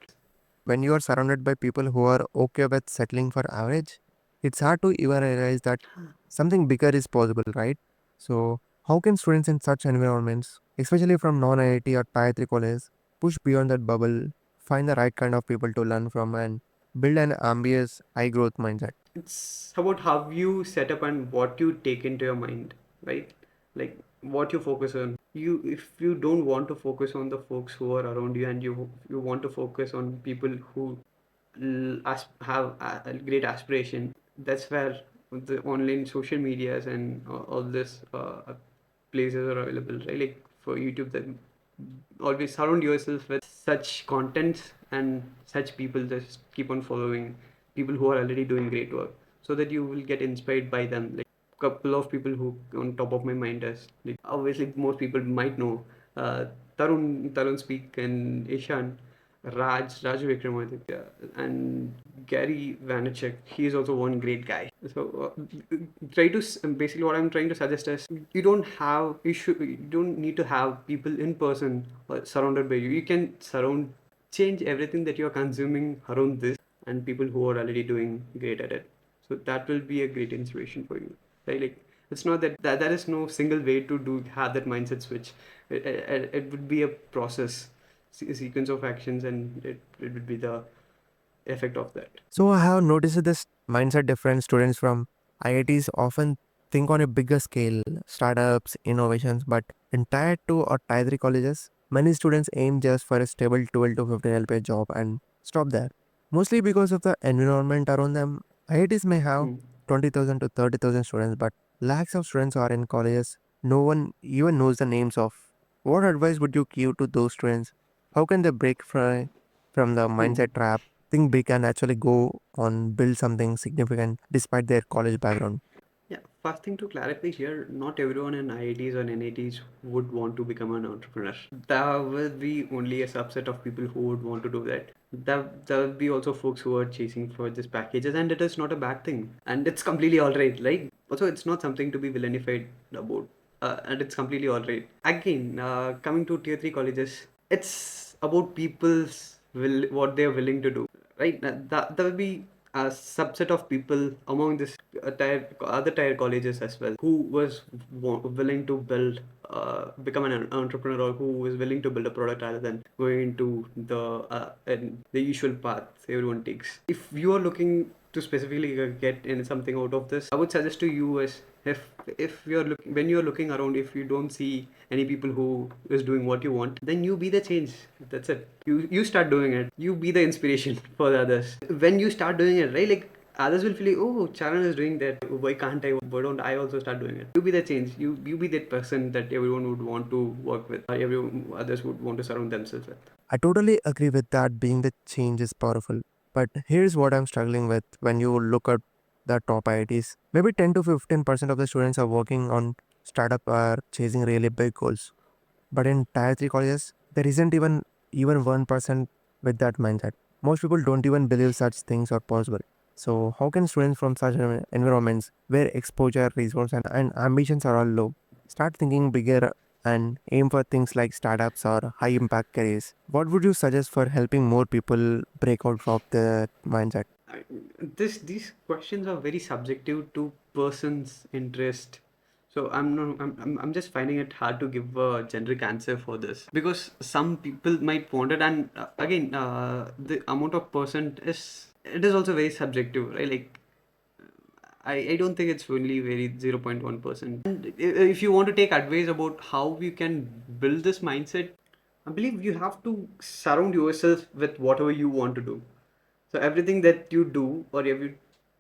When you are surrounded by people who are okay with settling for average, it's hard to even realize that something bigger is possible, right? So, how can students in such environments, especially from non IIT or Tier 3 colleges, push beyond that bubble, find the right kind of people to learn from, and build an ambitious, high growth mindset? It's about how you set up and what you take into your mind, right? Like what you focus on. You If you don't want to focus on the folks who are around you, and you want to focus on people who have a great aspiration, that's where the online social medias and all this places are available, right? Like for YouTube, that always surround yourself with such contents and such people. Just keep on following people who are already doing great work, so that you will get inspired by them. Like couple of people who on top of my mind is, like, obviously most people might know uh, Tarun Speak and Ishan, Raju Vikramaditya, and Gary Vaynerchuk. He is also one great guy. So basically what I'm trying to suggest is you don't need to have people in person surrounded by you. You can change everything that you're consuming around this, and people who are already doing great at it. So that will be a great inspiration for you, right? Like it's not that there is no single way to have that mindset switch. It would be a process, a sequence of actions, and it would be the effect of that. So I have noticed this mindset difference. Students from IITs often think on a bigger scale, startups, innovations, but in Tier 2 or Tier 3 colleges, many students aim just for a stable 12 to 15 LPA job and stop there. Mostly because of the environment around them, IITs may have Hmm. 20,000 to 30,000 students, but lakhs of students are in colleges no one even knows the names of. What advice would you give to those students? How can they break free from the Hmm. mindset trap, think big, and actually go on build something significant despite their college background? Yeah, first thing to clarify here, not everyone in IITs or NITs would want to become an entrepreneur. There will be only a subset of people who would want to do that. There will be also folks who are chasing for these packages, and it is not a bad thing. And it's completely alright, right? Also, it's not something to be villainified about. And it's completely alright. Again, coming to tier 3 colleges, it's about what they're willing to do, right? There will be a subset of people among this other tier colleges as well who was willing to become an entrepreneur, or who was willing to build a product rather than going into the usual path everyone takes. If you are looking to specifically get in something out of this, I would suggest to you is, if you're looking when you're looking around, if you don't see any people who is doing what you want, then you be the change. That's it. You start doing it. You be the inspiration for the others. When you start doing it, right, like others will feel like, oh, Charan is doing that, why can't I, why don't I also start doing it? You be the change. You be that person that everyone would want to work with, or everyone others would want to surround themselves with. I totally agree with that. Being the change is powerful. But here's what I'm struggling with when you look at the top IITs. Maybe 10 to 15% of the students are working on startup or chasing really big goals. But in Tier 3 colleges, there isn't even 1% with that mindset. Most people don't even believe such things are possible. So how can students from such environments where exposure, resource, and ambitions are all low start thinking bigger and aim for things like startups or high impact careers? What would you suggest for helping more people break out of the mindset? I, these questions are very subjective to person's interest. So I'm not I'm just finding it hard to give a generic answer for this, because some people might want it, and again, the amount of percent is also very subjective, right? Like I don't think it's only very 0.1%. And if you want to take advice about how you can build this mindset, I believe you have to surround yourself with whatever you want to do. So everything that you do, or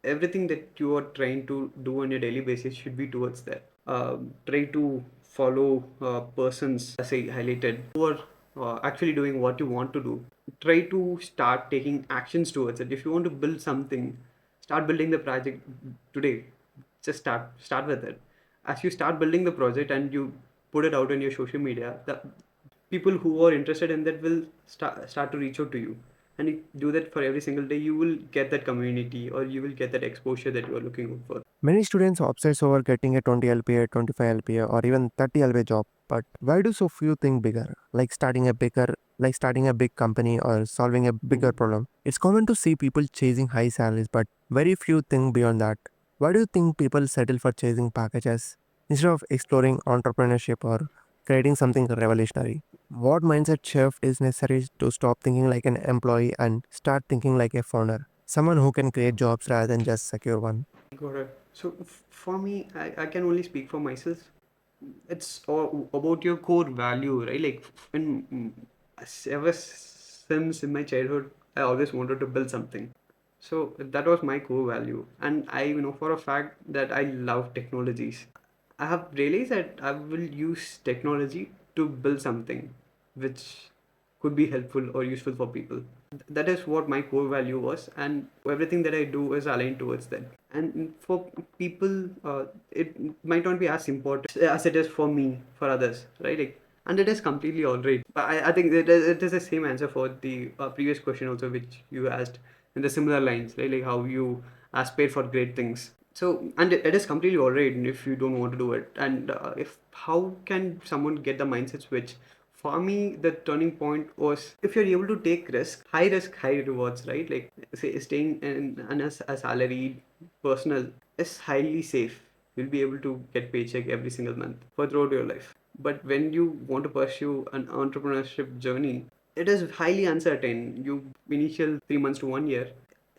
everything that you are trying to do on a daily basis, should be towards that. Try to follow persons, as I highlighted, who are actually doing what you want to do. Try to start taking actions towards it. If you want to build something, start building the project today. Just start with it. As you start building the project and you put it out on your social media, people who are interested in that will start to reach out to you, and you do that for every single day, you will get that community, or you will get that exposure that you are looking for. Many students obsess over getting a 20 LPA, 25 LPA, or even 30 LPA job. But why do so few think bigger? Like starting a big company or solving a bigger problem. It's common to see people chasing high salaries, but very few think beyond that. Why do you think people settle for chasing packages instead of exploring entrepreneurship or creating something revolutionary? What mindset shift is necessary to stop thinking like an employee and start thinking like a founder? Someone who can create jobs rather than just secure one. Got it. So for me, I can only speak for myself. It's all about your core value, right? Like ever since in my childhood, I always wanted to build something. So that was my core value, and I know for a fact that I love technologies. I have realized that I will use technology to build something which could be helpful or useful for people. That is what my core value was, and everything that I do is aligned towards that. And for people, it might not be as important as it is for me, for others, right? Like, and it is completely all right. But I think it is the same answer for the previous question also, which you asked in the similar lines, right? Like how you aspire for great things. So, and it is completely alright if you don't want to do it. And if how can someone get the mindset switch? For me, the turning point was if you're able to take risk, high rewards, right? Like say staying in a salaried personal is highly safe. You'll be able to get paycheck every single month for throughout your life. But when you want to pursue an entrepreneurship journey, it is highly uncertain. You initial 3 months to 1 year,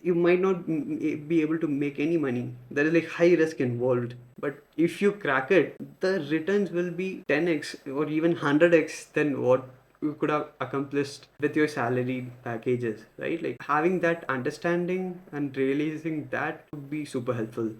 you might not be able to make any money. There is like high risk involved. But if you crack it, the returns will be 10x or even 100x than what you could have accomplished with your salary packages, right? Like having that understanding and realizing that would be super helpful.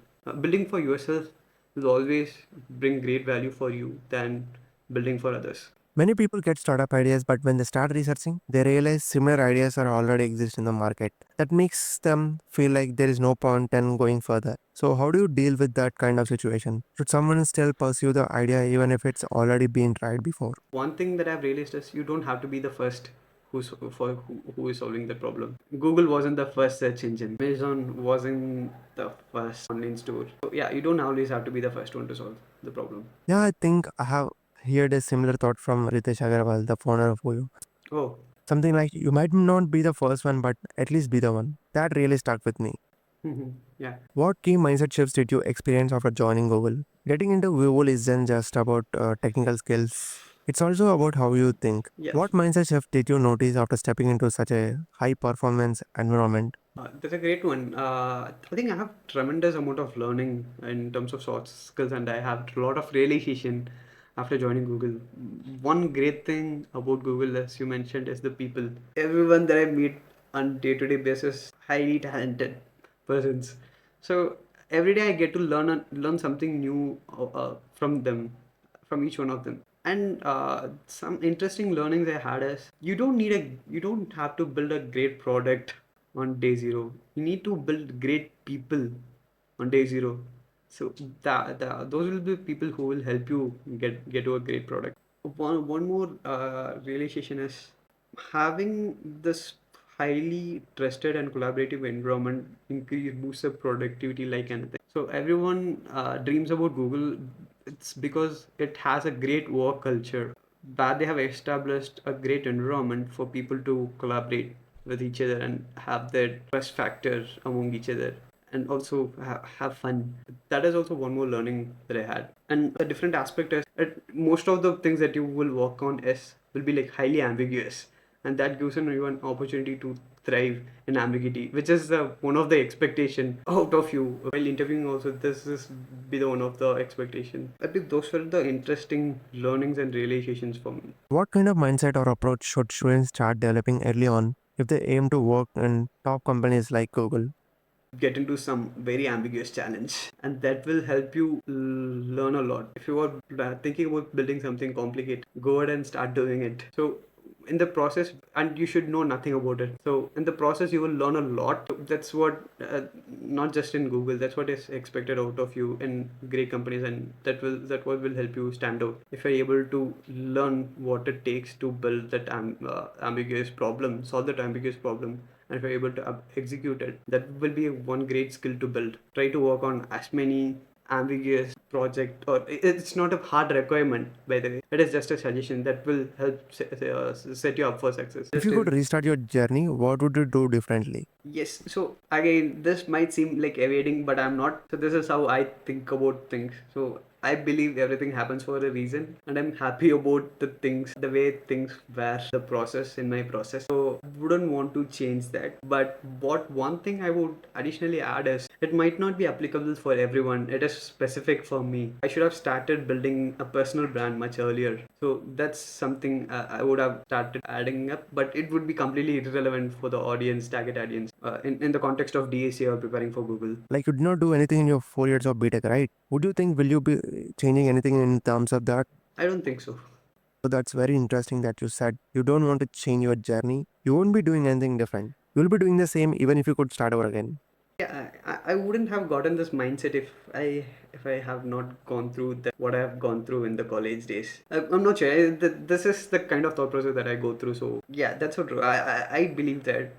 Building for yourself will always bring great value for you than building for others. Many people get startup ideas, but when they start researching, they realize similar ideas are already exist in the market. That makes them feel like there is no point in going further. So how do you deal with that kind of situation? Should someone still pursue the idea even if it's already been tried before? One thing that I've realized is you don't have to be the first who is solving the problem. Google wasn't the first search engine. Amazon wasn't the first online store. So yeah, you don't always have to be the first one to solve the problem. Yeah, I think I have heard a similar thought from Ritesh Agarwal, the founder of Oyo. Oh, Something like you might not be the first one, but at least be the one. That really stuck with me. yeah. What key mindset shifts did you experience after joining Google? Getting into Google isn't just about technical skills, it's also about how you think. Yes. What mindset shift did you notice after stepping into such a high performance environment? That's a great one. I think I have tremendous amount of learning in terms of soft skills, and I have a lot of realization after joining Google. One great thing about Google, as you mentioned, is the people. Everyone that I meet on day-to-day basis, highly talented persons. So every day I get to learn something new from them, from each one of them. And some interesting learnings I had is you don't have to build a great product on day zero. You need to build great people on day zero. So those will be people who will help you get to a great product. One more realization is having this highly trusted and collaborative environment increase boosts the productivity like anything. So everyone dreams about Google. It's because it has a great work culture where they have established a great environment for people to collaborate with each other and have that trust factor among each other, and also have fun. That is also one more learning that I had. And a different aspect is that most of the things that you will work on is will be like highly ambiguous, and that gives you an opportunity to thrive in ambiguity, which is one of the expectation out of you while interviewing. Also, this is be the one of the expectation. I think those were the interesting learnings and realizations for me. What kind of mindset or approach should students start developing early on if they aim to work in top companies like Google? Get into some very ambiguous challenge, and that will help you learn a lot. If you are thinking about building something complicated, go ahead and start doing it. So in the process, and you should know nothing about it. So in the process you will learn a lot. That's what not just in Google, that's what is expected out of you in great companies, and that what will help you stand out. If you're able to learn what it takes to build that ambiguous problem, solve that ambiguous problem, and if you're able to execute it, that will be one great skill to build. Try to work on as many ambiguous project, or it's not a hard requirement, by the way. It is just a suggestion that will help set you up for success. If you could restart your journey, what would you do differently? Yes, so again, this might seem like evading, but I'm not. So this is how I think about things. So I believe everything happens for a reason, and I'm happy about the things, the way things were, the process in my process. So wouldn't want to change that. But what one thing I would additionally add is, it might not be applicable for everyone. It is specific for me. I should have started building a personal brand much earlier. So that's something I would have started adding up, but it would be completely irrelevant for the audience, target audience, in the context of DSA or preparing for Google. Like you did not do anything in your 4 years of BTech, right? Would you think will you be changing anything in terms of that? I don't think so. So that's very interesting that you said you don't want to change your journey. You won't be doing anything different. You'll be doing the same even if you could start over again. Yeah, I wouldn't have gotten this mindset if I have not gone through what I have gone through in the college days. I'm not sure. This is the kind of thought process that I go through. So yeah, that's so true. I believe that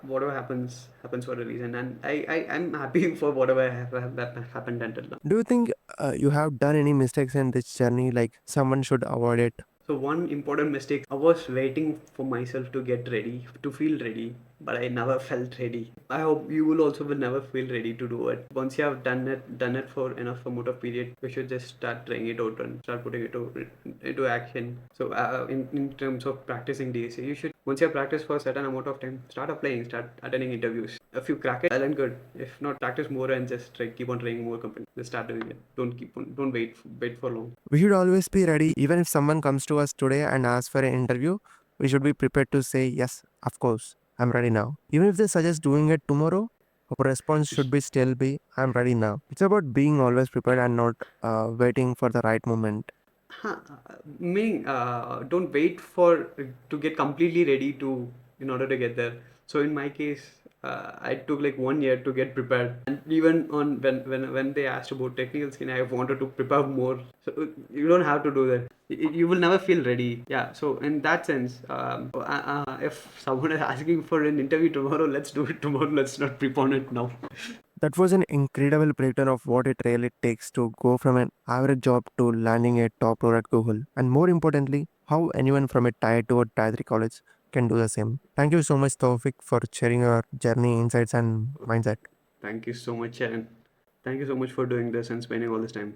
whatever happens for a reason, and I'm happy for whatever have happened until now. Do you think you have done any mistakes in this journey? Like someone should avoid it? So one important mistake, I was waiting for myself to get ready, to feel ready, but I never felt ready. I hope you will never feel ready to do it. Once you have done it for enough amount of period, you should just start trying it out and start putting it into action. So in terms of practicing DSA, you should, once you have practiced for a certain amount of time, start applying, start attending interviews. If you crack it, well and good. If not, practice more and just keep on trying more companies. Just start doing it. Don't wait for long. We should always be ready. Even if someone comes to us today and asks for an interview, we should be prepared to say, yes, of course, I'm ready now. Even if they suggest doing it tomorrow, our response should be still be, I'm ready now. It's about being always prepared and not waiting for the right moment. Huh. Meaning, don't wait for to get completely ready to in order to get there. So in my case, I took like 1 year to get prepared, and even on when they asked about technical skill, I wanted to prepare more. So you don't have to do that. You will never feel ready. Yeah. So in that sense, if someone is asking for an interview tomorrow, let's do it tomorrow. Let's not prepare on it now. That was an incredible breakdown of what it really takes to go from an average job to landing a top role at Google. And more importantly, how anyone from a tier 2 or tier 3 college can do the same. Thank you so much, Taufik, for sharing your journey, insights, and mindset. Thank you so much, Sharon. Thank you so much for doing this and spending all this time.